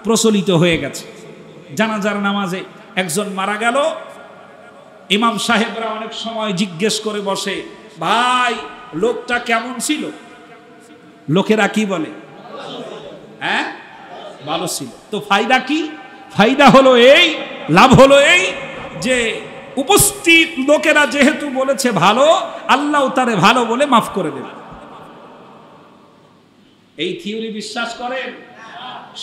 প্রচলিত হয়ে গেছে। জানাজার নামাজে একজন মারা গেল, ইমাম সাহেবরা অনেক সময় জিজ্ঞেস করে বসে, ভাই লোকটা কেমন ছিল? লোকেরা কি বলে? হ্যাঁ, ভালো ছিল। তো ফায়দা কি? ফায়দা হলো এই, লাভ হলো এই যে উপস্থিত লোকেরা যেহেতু বলেছে ভালো, আল্লাহ তারে ভালো বলে মাফ করে দেবে। এই থিওরি বিশ্বাস করেন?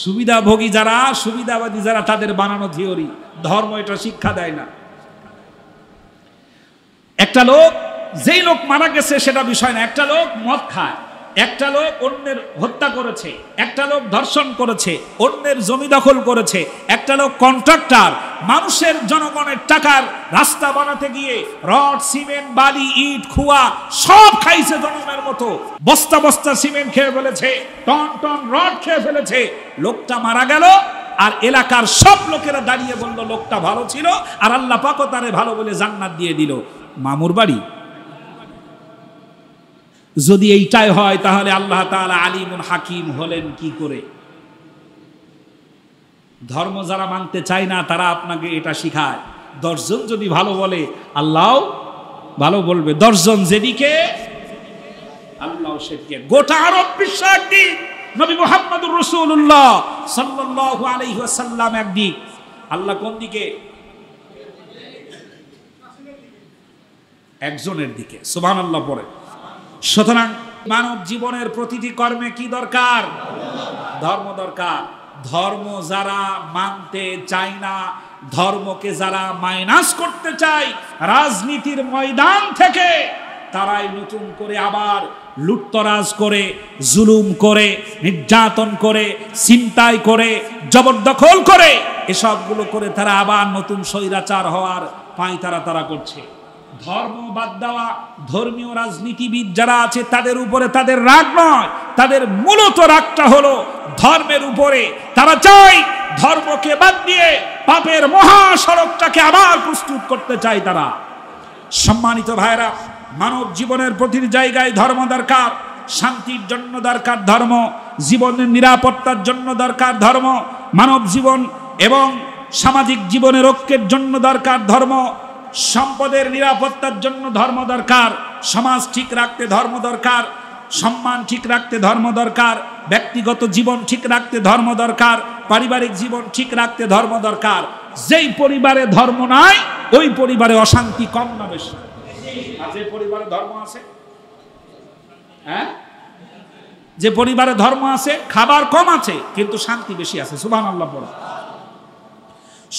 সুবিধাভোগী যারা, সুবিধাবাদী যারা, তাদের বানানো থিওরি। ধর্ম এটা শিক্ষা দেয় না। একটা লোক, যেই লোক মারা গেছে সেটা বিষয় না, একটা লোক মদ খায়, একটা লোক অন্যের হত্যা করেছে, একটা লোক ধর্ষণ করেছে, অন্যের জমি দখল করেছে, একটা লোক কন্ট্রাক্টর, মানুষের জনগণের টাকার রাস্তা বানাতে গিয়ে রড, সিমেন্ট, বালি, ইট, খুয়া সব খাইছে জনগণের মতো, বস্তা বস্তা সিমেন্ট খেয়ে ফেলেছে, টন টন রড খেয়ে ফেলেছে। লোকটা মারা গেল, আর এলাকার সব লোকেরা দাঁড়িয়ে বলল লোকটা ভালো ছিল, আর আল্লাহ পাক তারে ভালো বলে জান্নাত দিয়ে দিল। মামুর বাড়ি। যদি এইটাই হয় তাহলে আল্লাহ তাআলা আলিমুল হাকিম হলেন কি করে? ধর্ম যারা মানতে চায় না তারা আপনাকে এটা শিখায়। 10 জন যদি ভালো বলে আল্লাহ ভালো বলবে, 10 জন যেদিকে আল্লাহ সেদিকে। গোটা আরব বিশ্ব একদিক, নবী মুহাম্মদুর রাসূলুল্লাহ সাল্লাল্লাহু আলাইহি ওয়াসাল্লাম একদিক। আল্লাহ কোন দিকে? একজনের দিকে। সুবহানাল্লাহ পড়ে। সুতরাং মানব জীবনের প্রতিটি কর্মে কি দরকার? ধর্ম দরকার। ধর্ম যারা মানতে চায় না, ধর্মকে যারা মাইনাস করতে চায় রাজনীতির ময়দান থেকে, তারাই নতুন করে আবার লুটতরাজ করে, জুলুম করে, নির্যাতন করে, ছিনতাই করে, জবরদখল করে, এসবগুলো করে তারা আবার নতুন স্বৈরাচার হওয়ার পাঁয়তারা তারা করছে। ধর্ম বাদ দেওয়া ধর্মীয় রাজনীতিবিদ যারা আছে তাদের উপরে তাদের রাগ নয়, তাদের মূলত রাগটা হলো ধর্মের উপরে। তারা চায় ধর্মকে বাদ দিয়ে পাপের মহাসড়কটাকে আবার প্রস্তুত করতে চায় তারা। সম্মানিত ভাইরা, মানব জীবনের প্রতিটি জায়গায় ধর্ম দরকার। শান্তির জন্য দরকার ধর্ম, জীবনের নিরাপত্তার জন্য দরকার ধর্ম, মানব জীবন এবং সামাজিক জীবনের ঐক্যের জন্য দরকার ধর্ম, সম্পদের নিরাপত্তার জন্য ধর্ম দরকার, সমাজ ঠিক রাখতে ধর্ম দরকার, সম্মান ঠিক রাখতে ধর্ম দরকার, ব্যক্তিগত জীবন ঠিক রাখতে ধর্ম দরকার, পারিবারিক জীবন ঠিক রাখতে ধর্ম দরকার। যেই পরিবারে ধর্ম নাই ওই পরিবারে অশান্তি কম না বেশি? আর যে পরিবারে ধর্ম আছে, হ্যাঁ, যে পরিবারে ধর্ম আছে খাবার কম আছে কিন্তু শান্তি বেশি আছে। সুবহানাল্লাহ বলো।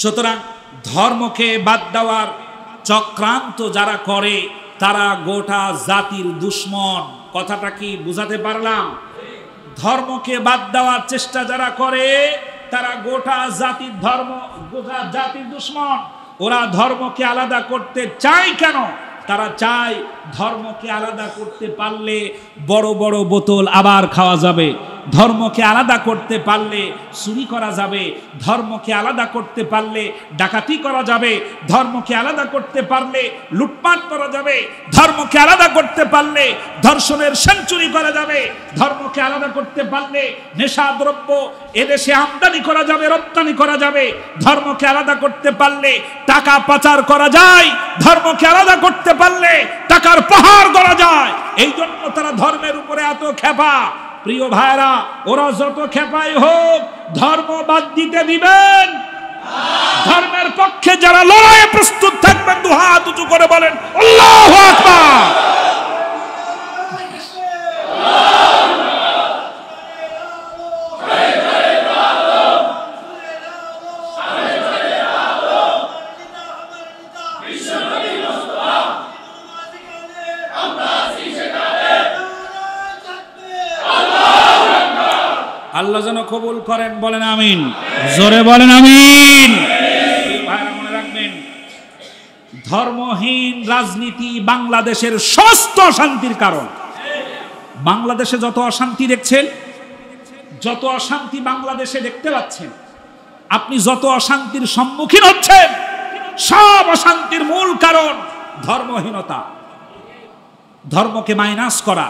সুতরাং ধর্মকে বাদ দেওয়ার চক্রান্ত যারা করে তারা গোটা জাতির দুশ্মন। কথাটা কি বুঝাতে পারলাম? ধর্মকে বাদ দেওয়ার চেষ্টা যারা করে তারা গোটা জাতির দুশ্মন। ওরা ধর্মকে আলাদা করতে চায় কেন? তারা চায় ধর্মকে আলাদা করতে পারলে বড় বড় বোতল আবার খাওয়া যাবে, ধর্মকে আলাদা করতে পারলে চুরি করা যাবে, ধর্মকে আলাদা করতে পারলে ডাকাতি করা যাবে, ধর্মকে আলাদা করতে পারলে লুটপাট করা যাবে, ধর্মকে আলাদা করতে পারলে ধর্ষণের সেঞ্চুরি করা যাবে, ধর্মকে আলাদা করতে পারলে নেশাদ্রব্য এদেশে আমদানি করা যাবে, রপ্তানি করা যাবে, ধর্মকে আলাদা করতে পারলে টাকা পাচার করা যায়, ধর্মকে আলাদা করতে পারলে টাকার পাহাড় গড়া যায়। এই জন্য তারা ধর্মের উপরে এত খেপা। প্রিয় ভাইরা, ওরা যত খেপাই হোক ধর্ম বাদ দিতে দিবেন? ধর্মের পক্ষে যারা লড়াইয়ে প্রস্তুত থাকবেন দুহাত উঁচু করে বলেন আল্লাহু আকবার। আল্লাহ যেন কবুল করেন, বলেন আমিন। জোরে বলেন আমিন। ভাইরা মনে রাখবেন, ধর্মহীন রাজনীতি বাংলাদেশের সমস্ত অশান্তির কারণ। বাংলাদেশে যত অশান্তি দেখছেন, যত অশান্তি বাংলাদেশে দেখতে পাচ্ছেন, আপনি যত অশান্তির সম্মুখীন হচ্ছেন, সব অশান্তির মূল কারণ ধর্মহীনতা। ধর্মকে মাইনাস করা,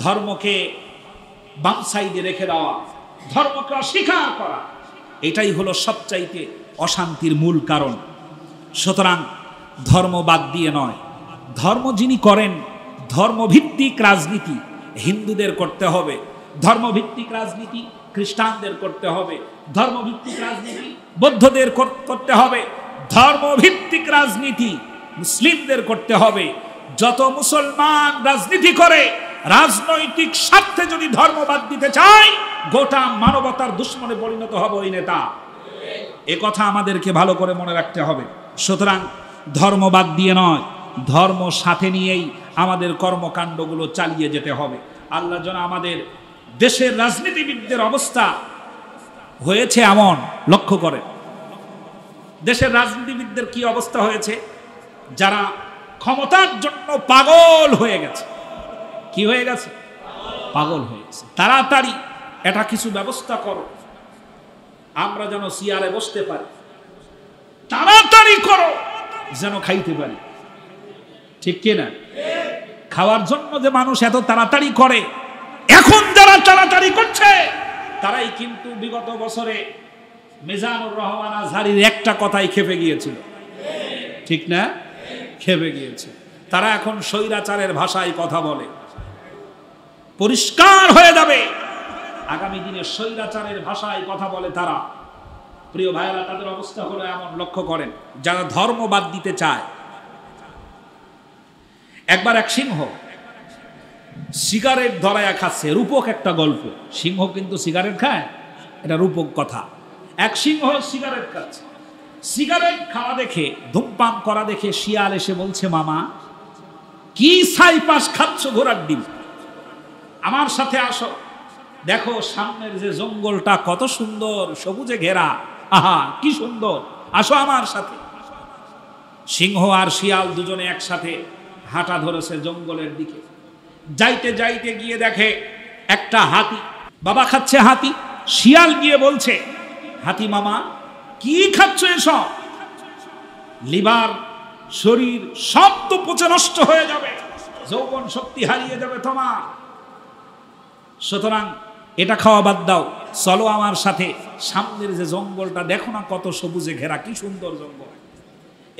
ধর্মকে বাম সাইডে রেখে দেওয়া, ধর্মকে অস্বীকার করা, এটাই হলো সবচাইতে অশান্তির মূল কারণ। সুতরাং ধর্ম বাদ দিয়ে নয়, ধর্ম যিনি করেন, ধর্মভিত্তিক রাজনীতি হিন্দুদের করতে হবে, ধর্মভিত্তিক রাজনীতি খ্রিস্টানদের করতে হবে, ধর্মভিত্তিক রাজনীতি বৌদ্ধদের করতে হবে, ধর্মভিত্তিক রাজনীতি মুসলিমদের করতে হবে। যত মুসলমান রাজনীতি করে রাজনৈতিক স্বার্থে যদি ধর্ম বাদ দিতে চায়, গোটা মানবতার দুশ্মনে পরিণত হবে ওই নেতা। এ কথা আমাদেরকে ভালো করে মনে রাখতে হবে। সুতরাং ধর্ম বাদ দিয়ে নয়, ধর্ম সাথে নিয়েই আমাদের কর্মকাণ্ডগুলো চালিয়ে যেতে হবে। আল্লাহ যেন আমাদের দেশের রাজনীতিবিদদের অবস্থা হয়েছে এমন, লক্ষ্য করে দেশের রাজনীতিবিদদের কি অবস্থা হয়েছে, যারা ক্ষমতার জন্য পাগল হয়ে গেছে। কি হয়ে গেছে? পাগল হয়ে গেছে। তাড়াতাড়ি এটা কিছু ব্যবস্থা করো, আমরা যেন চেয়ারে বসতে পারি, তাড়াতাড়ি করো যেন খাইতে পারি। ঠিক কিনা? খাওয়ার জন্য যে মানুষ এত তাড়াতাড়ি করে, এখন যারা তাড়াতাড়ি করছে তারাই কিন্তু বিগত বছরে মিজানুর রহমান আজহারীর একটা কথাই খেপে গিয়েছিল। ঠিক না? খেপে গিয়েছে। তারা এখন স্বৈরাচারের ভাষায় কথা বলে। পরিষ্কার হয়ে যাবে আগামী দিনে স্বৈরাচারের ভাষায় কথা বলে তারা। প্রিয় ভাইরা, তাদের অবস্থা হলো এমন, লক্ষ্য করেন, যারা ধর্ম বাদ দিতে চায়। একবার এক সিংহ সিগারেট ধরায়া খাচ্ছে, রূপক একটা গল্প। সিংহ কিন্তু সিগারেট খায়, এটা রূপক কথা। এক সিংহ সিগারেট খাচ্ছে, সিগারেট খাওয়া দেখে, ধূমপান করা দেখে শিয়াল এসে বলছে, মামা কি ছাইপাশ খাচ্ছ ঘোড়ার ডিম, আমার সাথে আসো, দেখো সামনের যে জঙ্গলটা কত সুন্দর, সবুজে ঘেরা, আহা কি সুন্দর, আসো আমার সাথে। সিংহ আর শিয়াল দুজনে একসাথে হাঁটা ধরেছে জঙ্গলের দিকে। যাইতে যাইতে গিয়ে দেখে একটা হাতি, বাবা খাচ্ছে হাতি। শিয়াল গিয়ে বলছে, হাতি মামা কি খাচ্ছ এসব, লিভার শরীর সব তো পচে নষ্ট হয়ে যাবে, যৌবন শক্তি হারিয়ে যাবে তোমার, সুতরাং এটা খাওয়া বাদ দাও, চলো আমার সাথে, সামনের যে জঙ্গলটা দেখো না কত সবুজে ঘেরা, কি সুন্দর জঙ্গল।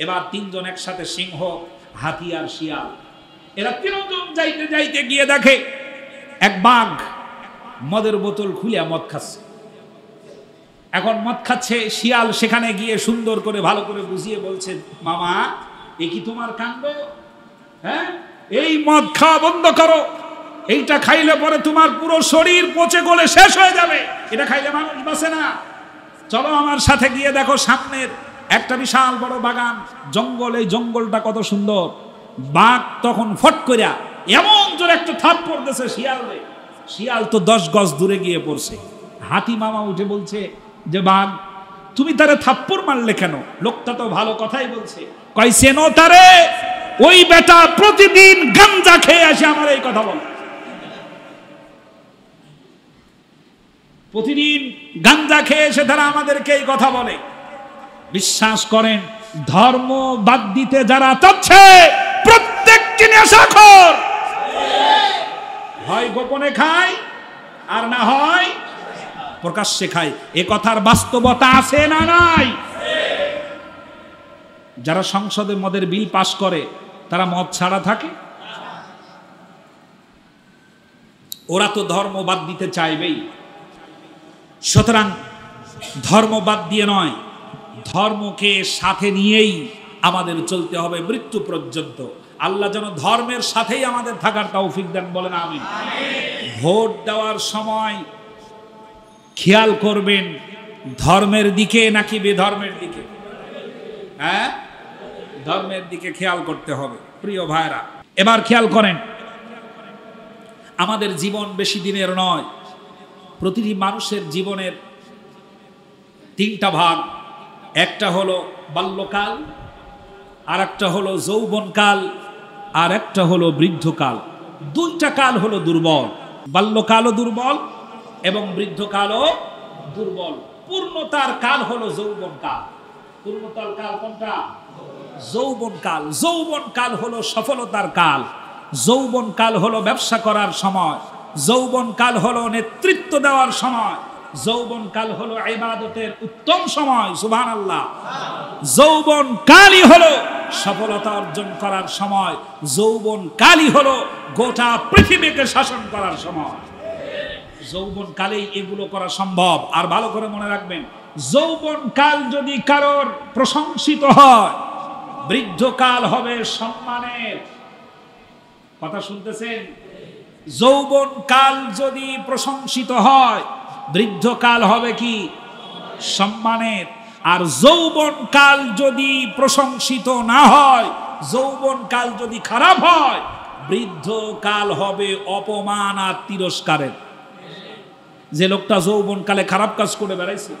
এবার তিনজন একসাথে, সিংহ, হাতি আর শিয়াল, এরা তিনজন যাইতে যাইতে গিয়ে দেখে এক বাঘ মদের বোতল খুলে মদ খাচ্ছে। এখন মদ খাচ্ছে, শিয়াল সেখানে গিয়ে সুন্দর করে ভালো করে বুঝিয়ে বলছে, মামা এ কি তোমার কাণ্ড? হ্যাঁ, এই মদ খাওয়া বন্ধ করো, এইটা খাইলে পরে তোমার পুরো শরীর পচে গলে শেষ হয়ে যাবে, এটা খাইলে মানুষ বাঁচে না। চলো আমার সাথে গিয়ে দেখো সামনের একটা বিশাল বড় বাগান, জঙ্গল, এই জঙ্গলটা কত সুন্দর। বাঘ তখন ফট করিয়া এমন জোরে একটা থাপ্পড় দিয়েছে শিয়ালে, শিয়াল তো 10 গজ দূরে গিয়ে পড়ছে। হাতি মামা উঠে বলছে যে বাঘ তুমি তারে থাপ্পড় মারলে কেন? লোকটা তো ভালো কথাই বলছে। কই চেনো তারে? ওই বেটা প্রতিদিন গাঞ্জা খেয়ে আসে আমার এই কথা বলে, প্রতিদিন গাঞ্জা খেয়ে এসে তারা আমাদেরকে এই কথা বলে। বিশ্বাস করেন, ধর্ম বাদ দিতে যারা চাচ্ছে প্রত্যেকটি নেশাখোর হয় গোপনে খায় আর না হয় প্রকাশ্যে খায়। এ কথার বাস্তবতা আছে না নাই? যারা সংসদে মদের বিল পাস করে তারা মদ ছাড়া থাকে? ওরা তো ধর্ম বাদ দিতে চাইবেই। সুতরাং ধর্ম বাদ দিয়ে নয়, ধর্মকে সাথে নিয়েই আমাদের চলতে হবে মৃত্যু পর্যন্ত। আল্লাহ যেন ধর্মের সাথেই আমাদের থাকার তৌফিক দেন, বলেন আমিন। ভোট দেওয়ার সময় খেয়াল করবেন ধর্মের দিকে নাকি বেধর্মের দিকে। হ্যাঁ, ধর্মের দিকে খেয়াল করতে হবে প্রিয় ভাইরা। এবার খেয়াল করেন, আমাদের জীবন বেশি দিনের নয়। প্রতিটি মানুষের জীবনের 3টা ভাগ, একটা হলো বাল্যকাল, আর একটা হলো যৌবনকাল, আর একটা হলো বৃদ্ধকাল। 2টা কাল হলো দুর্বল, বাল্যকালও দুর্বল এবং বৃদ্ধকালও দুর্বল। পূর্ণতার কাল হলো যৌবনকাল। পূর্ণতার কাল কোনটা? যৌবনকাল। যৌবনকাল হলো সফলতার কাল, যৌবনকাল হলো ব্যবসা করার সময়, যৌবনকাল হলো নেতৃত্ব দেওয়ার সময়, যৌবনকাল হলো ইবাদতের উত্তম সময়। সুবহানাল্লাহ। যৌবনকালই হলো সফলতা অর্জন করার সময়, যৌবনকালই হলো গোটা পৃথিবীকে শাসন করার সময়। যৌবনকালেই এগুলো করা সম্ভব। আর ভালো করে মনে রাখবেন, যৌবনকাল যদি কারোর প্রশংসিত হয়, বৃদ্ধকাল হবে সম্মানের। কথা শুনতেছেন? যৌবনকাল যদি প্রশংসিত হয়, বৃদ্ধকাল হবে কি? সম্মানের। আর যৌবনকাল যদি প্রশংসিত না হয়, যৌবনকাল যদি খারাপ হয়, বৃদ্ধকাল হবে অপমান আর তিরস্কারের। যে লোকটা যৌবনকালে খারাপ কাজ করে বেড়াইছে,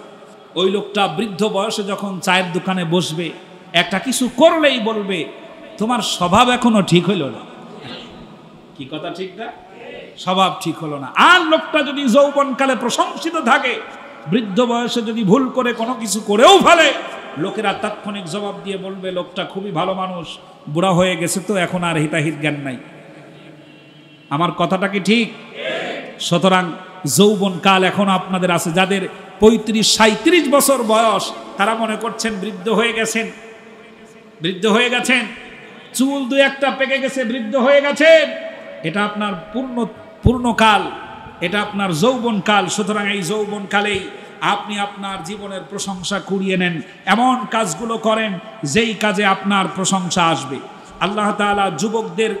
ওই লোকটা বৃদ্ধ বয়সে যখন চায়ের দোকানে বসবে, একটা কিছু করলেই বলবে তোমার স্বভাব এখনো ঠিক হইল না। কি কথা ঠিক না? স্বভাব ঠিক হলো না। আর লোকটা যদি যৌবনকালে প্রশংসিত থাকে, বৃদ্ধ বয়সে যদি ভুল করে কোনো কিছু করেও ফেলে, লোকেরা তাৎক্ষণিক জবাব দিয়ে বলবে লোকটা খুবই ভালো মানুষ, বুড়া হয়ে গেছে তো এখন আর হিতাহিত জ্ঞান নাই। আমার কথাটা কি ঠিক? সুতরাং যৌবনকাল এখন আপনাদের আছে। যাদের 35-37 বছর বয়স, তারা মনে করছেন বৃদ্ধ হয়ে গেছেন, বৃদ্ধ হয়ে গেছেন, চুল 2-1টা পেকে গেছে, বৃদ্ধ হয়ে গেছেন। এটা আপনার পূর্ণকাল, এটা আপনার যৌবনকাল। সুতরাং এই যৌবনকালেই আপনি আপনার জীবনের প্রশংসা কুড়িয়ে নেন, এমন কাজগুলো করেন যেই কাজে আপনার প্রশংসা আসবে। আল্লাহ তাআলা যুবকদের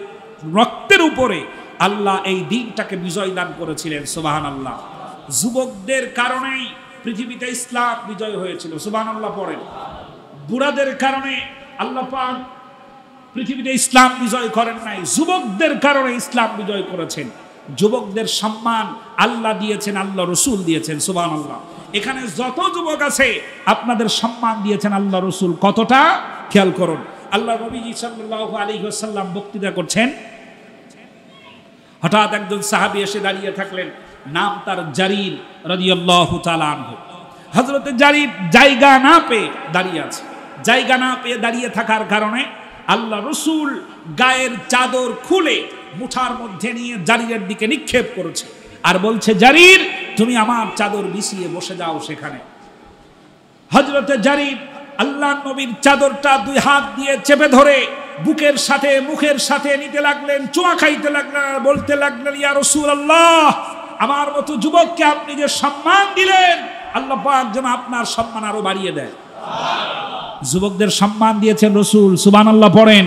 রক্তের উপরে আল্লাহ এই দিনটাকে বিজয় দান করেছিলেন। সুবহানাল্লাহ। যুবকদের কারণেই পৃথিবীতে ইসলাম বিজয় হয়েছিল। সুবহানাল্লাহ পড়েন। বুড়াদের কারণে আল্লাহ পাক পৃথিবীতে ইসলাম বিজয় করেন নাই, যুবকদের কারণে ইসলাম বিজয় করেছেন। যুবকদের সম্মান আল্লাহ দিয়েছেন, আল্লাহ রসুল দিয়েছেন। সুবহানাল্লাহ। এখানে যত যুবক আছে আপনাদের সম্মান দিয়েছেন আল্লাহ রসুল। কতটা খেয়াল করুন। আল্লাহ নবীজি সাল্লাল্লাহু আলাইহি ওয়াসাল্লাম বক্তৃতা করছেন, হঠাৎ একজন সাহাবী এসে দাঁড়িয়ে থাকলেন, নাম তার জারির রাদিয়াল্লাহু তাআলা আনহু। হযরতে জারির জায়গা না পেয়ে দাঁড়িয়ে আছে। জায়গা না পেয়ে দাঁড়িয়ে থাকার কারণে আল্লাহ রসুল গায়ের চাদর খুলে মুঠার মধ্যে নিয়ে জারিরের দিকে নিক্ষেপ করেছে আর বলছে, জারির তুমি আমার চাদর বিছিয়ে বসে যাও সেখানে। হযরতে জারির আল্লাহ নবীর চাদরটা 2 হাত দিয়ে চেপে ধরে বুকের সাথে মুখের সাথে নিতে লাগলেন, চোয়া খাইতে লাগলেন, বলতে লাগলেন, ইয়া রাসূলুল্লাহ, আমার মতো যুবককে আপনি যে সম্মান দিলেন, আল্লাহ পাক যেন আপনার সম্মান আরো বাড়িয়ে দেয়। যুবকদের সম্মান দিয়েছেন রসুল, সুবহানাল্লাহ পড়েন।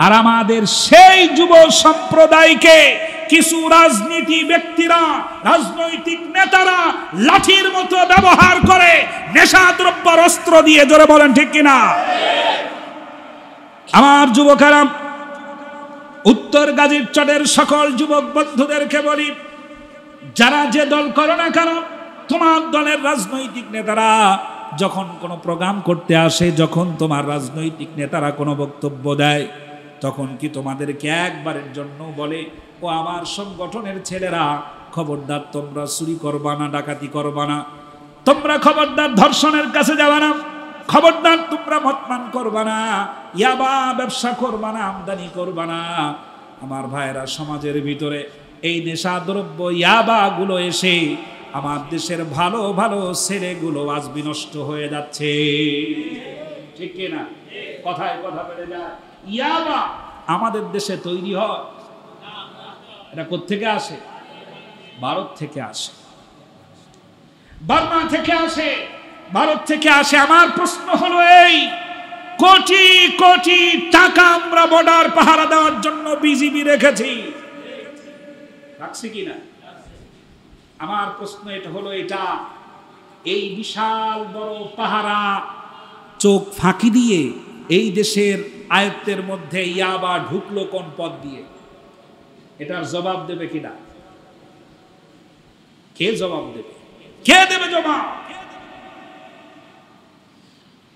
আর আমাদের সেই যুব সম্প্রদায়কে কিছু রাজনীতি ব্যক্তিরা, রাজনৈতিক নেতারা লাঠির মতো ব্যবহার করে, নেশাদ্রব্যের অস্ত্র দিয়ে, জোরে বলেন ঠিক কিনা? আমার যুবকেরা, উত্তর গাজীর চটের সকল যুবক বন্ধুদেরকে বলি, যারা যে দল করো না কেন, তোমার দলের রাজনৈতিক নেতারা যখন কোনো প্রোগ্রাম করতে আসে, যখন তোমার রাজনৈতিক নেতারা কোনো বক্তব্য দেয়, তখন কি তোমাদেরকে একবারের জন্য বলে, ও আমার সংগঠনের ছেলেরা, খবরদার তোমরা চুরি করবা না, ডাকাতি করবা না, তোমরা খবরদার ধর্ষণের কাছে যাবা না, খবরদার তোমরা মদপান করবা না, ইয়াবা ব্যবসা করবা না, আমদানি করবা না? আমার ভাইয়েরা, সমাজের ভিতরে এই নেশাদ্রব্য ইয়াবা গুলো এসে আমার দেশের ভালো ভালো ছেলেগুলো আজ বিনষ্ট হয়ে যাচ্ছে, ঠিক কিনা? কথায় কথা বেড়ে যায়। ইয়াবা আমাদের দেশে তৈরি হয়, এটা কোত্থেকে আসে? ভারত থেকে আসে, বার্মা থেকে আসে, ভারত থেকে আসে। আমার প্রশ্ন হলো এই, কোটি কোটি টাকা আমরা বর্ডার পাহারা দেওয়ার জন্য বিজিবি রেখেছি, রাখছি কিনা? আমার প্রশ্ন এটা হলো, এটা এই বিশাল বড় পাহারা চোখ ফাঁকি দিয়ে এই দেশের আয়ত্তের মধ্যে ইয়াবা ঢুকলো কোন পথ দিয়ে? এটার জবাব দেবে কিনা? কে জবাব দেবে? কে দেবে জবাব?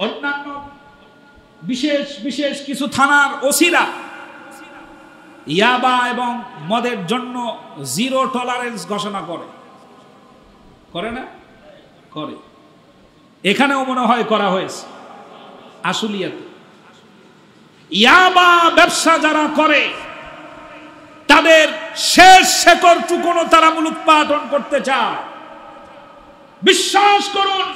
অন্যান্য বিশেষ বিশেষ কিছু থানার ওসিরা ইয়াবা এবং মদের জন্য জিরো টলারেন্স ঘোষণা করে, করে না? করে। এখানেও মনে হয় করা হয়েছে। আশুলিয়াতে ইয়াবা ব্যবসা যারা করে, তাদের শেষ শেকড় টুকুনো তারা মূলোৎপাটন করতে চায়। বিশ্বাস করুন,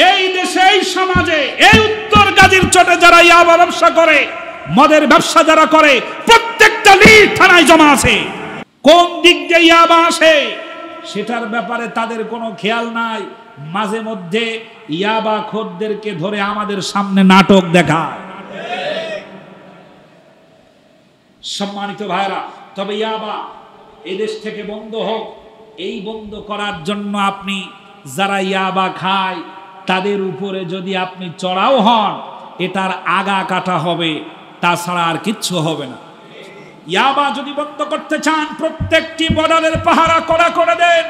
এই দেশে, এই সমাজে, এই উত্তর গাজীর চটে যারা ইয়াবা ব্যবসা করে, মদের ব্যবসা যারা করে, প্রত্যেকটা লিড থানায় জমা আছে। কোন দিক দিয়ে ইয়াবা আসে সেটার ব্যাপারে তাদের কোনো খেয়াল নাই। মাঝে মধ্যে ইয়াবা খোরদেরকে ধরে আমাদের সামনে নাটক দেখায়। সম্মানিত ভাইরা, তবে ইয়াবা এদেশ থেকে বন্ধ হোক, এই বন্ধ করার জন্য আপনি যারা ইয়াবা খায় তাদের উপরে যদি আপনি চড়াও হন, এটার আগা কাটা হবে, তাছাড়া আর কিচ্ছু হবে না। ইয়াবা যদি বন্ধ করতে চান, প্রত্যেকটি বর্ডারের পাহারা কড়া করে দেন।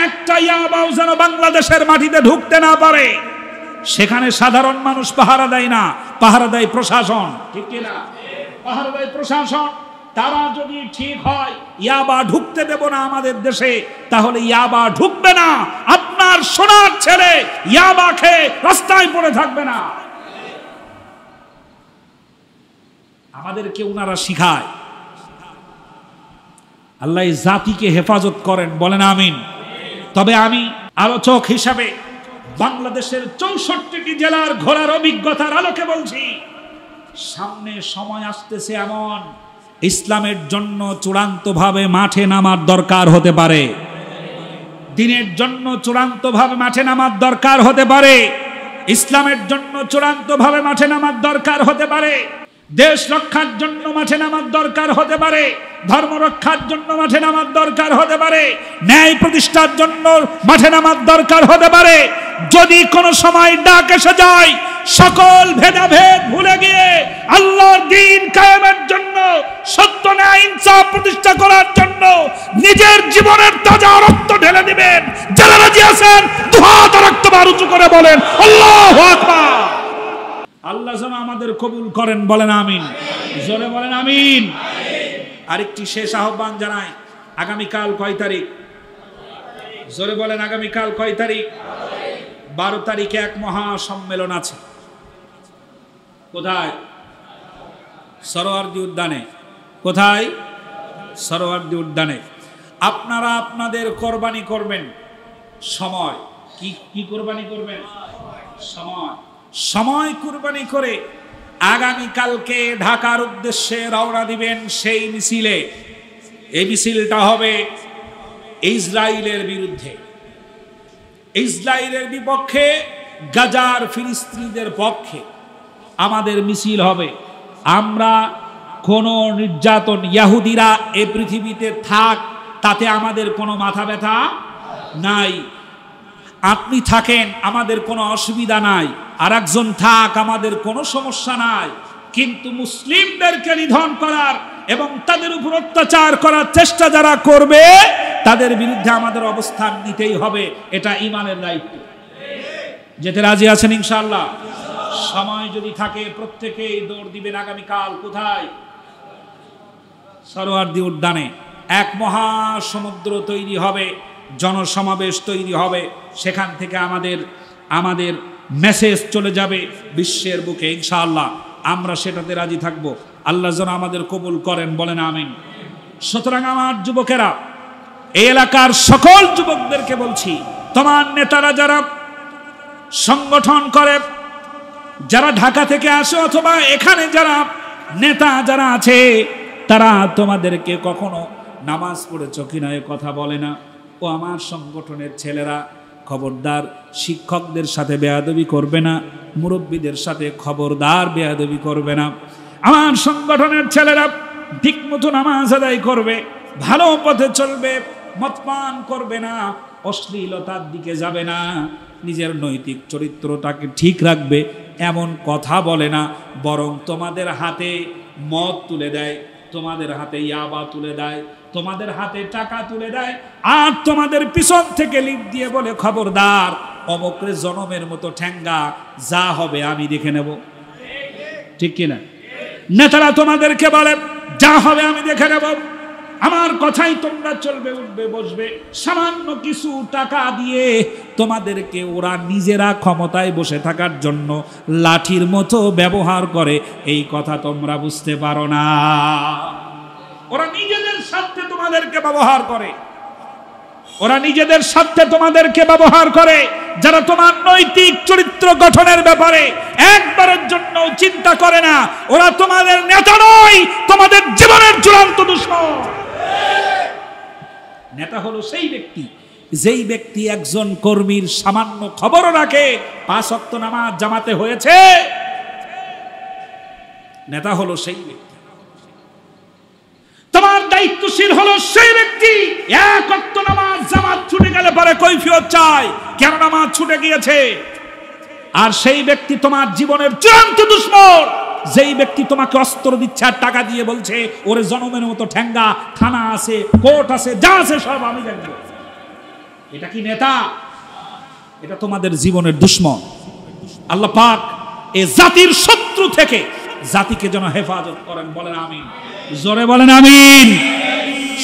একটা ইয়াবাও যেন বাংলাদেশের মাটিতে ঢুকতে না পারে। সেখানে সাধারণ মানুষ পাহারা দেয় না, পাহারা দেয় প্রশাসন, ঠিক কিনা? পাহারা দেয় প্রশাসন। তারা যদি ঠিক হয় ইয়াবা ঢুকতে দেব না আমাদের দেশে, তাহলে ইয়াবা ঢুকবে না। আপনার সোনার ছেলে ইয়াবা খেয়ে রাস্তায় পড়ে থাকবে না। আমাদেরকে উনারা শিখায়। আল্লাহ জাতিকে হেফাজত করেন, বলেন আমিন। তবে আমি আলোচক হিসাবে বাংলাদেশের 64টি জেলার ঘোরার অভিজ্ঞতার আলোকে বলছি, সামনে সময় আসতেছে এমন, ইসলামের জন্য চূড়ান্তভাবে মাঠে নামার দরকার হতে পারে। দিনের জন্য চূড়ান্তভাবে মাঠে নামার দরকার হতে পারে। ইসলামের জন্য চূড়ান্তভাবে মাঠে নামার দরকার হতে পারে। দেশ রক্ষার জন্য মাঠে নামার দরকার হতে পারে। ধর্ম রক্ষার জন্য মাঠে নামার দরকার হতে পারে। ন্যায় প্রতিষ্ঠার জন্য মাঠে নামার দরকার হতে পারে। যদি কোনো সময় ডাক এসে যায়, সকল ভেদাভেদ ভুলে গিয়ে আল্লাহর দ্বীন কায়েমের জন্য, সত্য ন্যায় ইনসাফ প্রতিষ্ঠা করার জন্য নিজের জীবনের তাজা রক্ত ঢেলে দিবেন। যারা রাজি আছেন দুহাত রক্তবার উঁচু করে বলেন আল্লাহু আকবার। আল্লাহ যেন আমাদের কবুল করেন, বলেন আমিন। জোরে বলেন আমিন। আরেকটি শেষ আহ্বান জানাই, আগামীকাল কয় তারিখ? জোরে বলেন আগামীকাল কয় তারিখ? 12 তারিখে এক মহা সম্মেলন আছে। কোথায়? সরোয়ার্দী উদ্যানে। কোথায়? সরোয়ার্দী উদ্যানে। আপনারা আপনাদের কোরবানি করবেন। সময় কি কোরবানি করবেন? সময়। সময় কুরবানি করে আগামীকালকে ঢাকার উদ্দেশ্যে রওনা দিবেন সেই মিছিলে। এই মিছিলটা হবে ইসরায়েলের বিরুদ্ধে। ইসরায়েলের বিপক্ষে, গাজার ফিলিস্তিনিদের পক্ষে আমাদের মিছিল হবে। আমরা কোনো নির্যাতন, ইহুদিরা এই পৃথিবীতে থাক, তাতে আমাদের কোনো মাথা ব্যথা নাই। আপনি থাকেন, আমাদের কোনো অসুবিধা নাই, আর একজন থাক, আমাদের কোনো সমস্যা নাই। কিন্তু মুসলিমদেরকে নিধন করার এবং তাদের উপর অত্যাচার করার চেষ্টা যারা করবে, তাদের বিরুদ্ধে আমাদের অবস্থান নিতেই হবে। এটা ঈমানের দায়িত্ব। যেতে রাজি আছেন ইনশাআল্লাহ? সময় যদি থাকে প্রত্যেকেই দৌড় দিবেন। আগামীকাল কোথায়? সরোয়ার্দী উদ্যানে এক মহাসমুদ্র তৈরি হবে, জনসমাবেশ তৈরি হবে। সেখান থেকে আমাদের মেসেজ চলে যাবে বিশ্বের বুকে ইনশাআল্লাহ। আমরা সেটাতে রাজি থাকব। আল্লাহ যেন আমাদের কবুল করেন, বলেন আমিন। সুতরাং আমার যুবকেরা, এই এলাকার সকল যুবকদেরকে বলছি, তোমার নেতারা যারা সংগঠন করে, যারা ঢাকা থেকে আসে অথবা এখানে যারা নেতা যারা আছে, তারা তোমাদেরকে কখনো নামাজ পড়েছ কিনা এ কথা বলে না। ও আমার সংগঠনের ছেলেরা, খবরদার শিক্ষকদের সাথে বেয়াদবি করবে না, মুরব্বীদের সাথে খবরদার বেয়াদবি করবে না। আমার সংগঠনের ছেলেরা ঠিক মতো নামাজ আদায় করবে, ভালো পথে চলবে, মদপান করবে না, অশ্লীলতার দিকে যাবে না, নিজের নৈতিক চরিত্রটাকে ঠিক রাখবে, এমন কথা বলে না। বরং তোমাদের হাতে মদ তুলে দেয়, তোমাদের হাতে ইয়াবা তুলে দেয়, তোমাদের হাতে টাকা তুলে দেয়, আর তোমাদের পিছন থেকে লিপ দিয়ে বলে, খবরদার অমুকের জনমের মতো ঠ্যাঙ্গা, যা হবে আমি দেখে নেব। ঠিক কিনা? নেতারা তোমাদেরকে বলে, যা হবে আমি দেখে নেব, আমার কথাই তোমরা চলবে, উঠবে, বসবে। সামান্য কিছু টাকা দিয়ে তোমাদেরকে ওরা নিজেরা ক্ষমতায় বসে থাকার জন্য লাঠির মতো ব্যবহার করে। এই কথা তোমরা বুঝতে পারো না। ওরা নিজেদের স্বার্থে তোমাদেরকে ব্যবহার করে, ওরা নিজেদের স্বার্থে তোমাদেরকে ব্যবহার করে। যারা তোমার নৈতিক চরিত্র গঠনের ব্যাপারে একবারের জন্য চিন্তা করে না, ওরা তোমাদের নেতা নয়, তোমাদের জীবনের চূড়ান্ত দুশমন। নেতা হলো সেই ব্যক্তি, যেই ব্যক্তি একজন কর্মীর সামান্য খবরও রাখে, 5 ওয়াক্ত নামাজ জামাতে হয়েছে। নেতা হলো সেই ব্যক্তি। তোমার দায়িত্বশীল হলো সেই ব্যক্তি, 1 ওয়াক্ত নামাজ জামাত ছুটে গেলে পরে কৈফিয়ত চায়, কেন নামাজ ছুটে গিয়েছে। আর সেই ব্যক্তি তোমার জীবনের চূড়ান্ত দুশমন, যেই ব্যক্তি তোমাকে অস্ত্র দিচ্ছে আর টাকা দিয়ে বলছে, ওরে জনমের মতো ঠ্যাঙ্গা, থানা আছে, কোর্ট আছে, যা আছে সব আমি দেখব। এটা কি নেতা? এটা তোমাদের জীবনের দুশমন। আল্লাহ পাক এই জাতির শত্রু থেকে জাতিকে যেন হেফাজত করেন, বলেন আমিন। জোরে বলেন আমিন।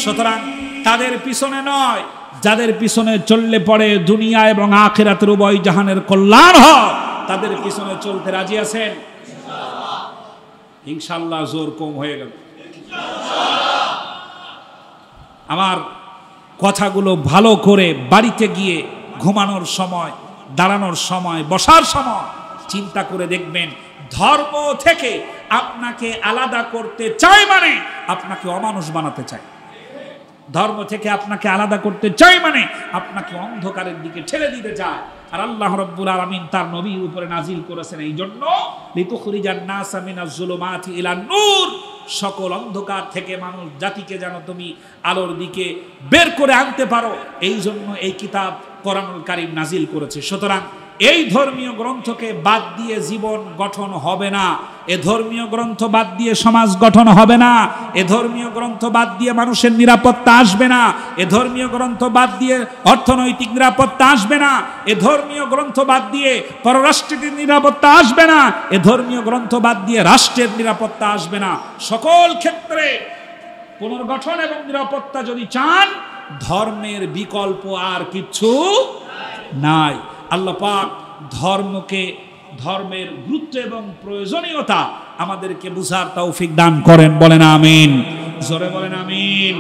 সুতরাং তাদের পিছনে নয়, যাদের পিছনে চললে পড়ে দুনিয়া এবং আখিরাতের উভয় জাহানের কল্যাণ হয়, তাদের পিছনে চলতে রাজি আছেন? ইনশাআল্লাহ। জোর কম হয়ে গেল। আমার কথাগুলো ভালো করে বাড়িতে গিয়ে ঘুমানোর সময়, দাঁড়ানোর সময়, বসার সময় চিন্তা করে দেখবেন। ধর্ম থেকে আপনাকে আলাদা করতে চায় মানে আপনাকে অমানুষ বানাতে চায়। ধর্ম থেকে আপনাকে আলাদা করতে চায় মানে আপনাকে অন্ধকারের দিকে ঠেলে দিতে চায়। আর আল্লাহ রাব্বুল আলামিন তার নবীর উপরে নাজিল করেছেন এই জন্য, লিতুখরিজান নাসা মিনাজ যুলুমাতি ইলান নূর, সকল অন্ধকার থেকে মানুষ জাতিকে যেন তুমি আলোর দিকে বের করে আনতে পারো, এই জন্য এই কিতাব কোরআনুল কারীম নাজিল করেছে। সুতরাং এই ধর্মীয় গ্রন্থকে বাদ দিয়ে জীবন গঠন হবে না, এ ধর্মীয় গ্রন্থ বাদ দিয়ে সমাজ গঠন হবে না, এ ধর্মীয় গ্রন্থ বাদ দিয়ে মানুষের নিরাপত্তা আসবে না, এ ধর্মীয় গ্রন্থ বাদ দিয়ে অর্থনৈতিক নিরাপত্তা আসবে না, এ ধর্মীয় গ্রন্থ বাদ দিয়ে পররাষ্ট্রের নিরাপত্তা আসবে না, এ ধর্মীয় গ্রন্থ বাদ দিয়ে রাষ্ট্রের নিরাপত্তা আসবে না। সকল ক্ষেত্রে পুনর্গঠন এবং নিরাপত্তা যদি চান, ধর্মের বিকল্প আর কিছু নাই। আল্লাহ পাক ধর্মকে, ধর্মের গুরুত্ব এবং প্রয়োজনীয়তা আমাদেরকে বুঝার তৌফিক দান করেন, বলেন আমিন। জোরে বলেন আমিন।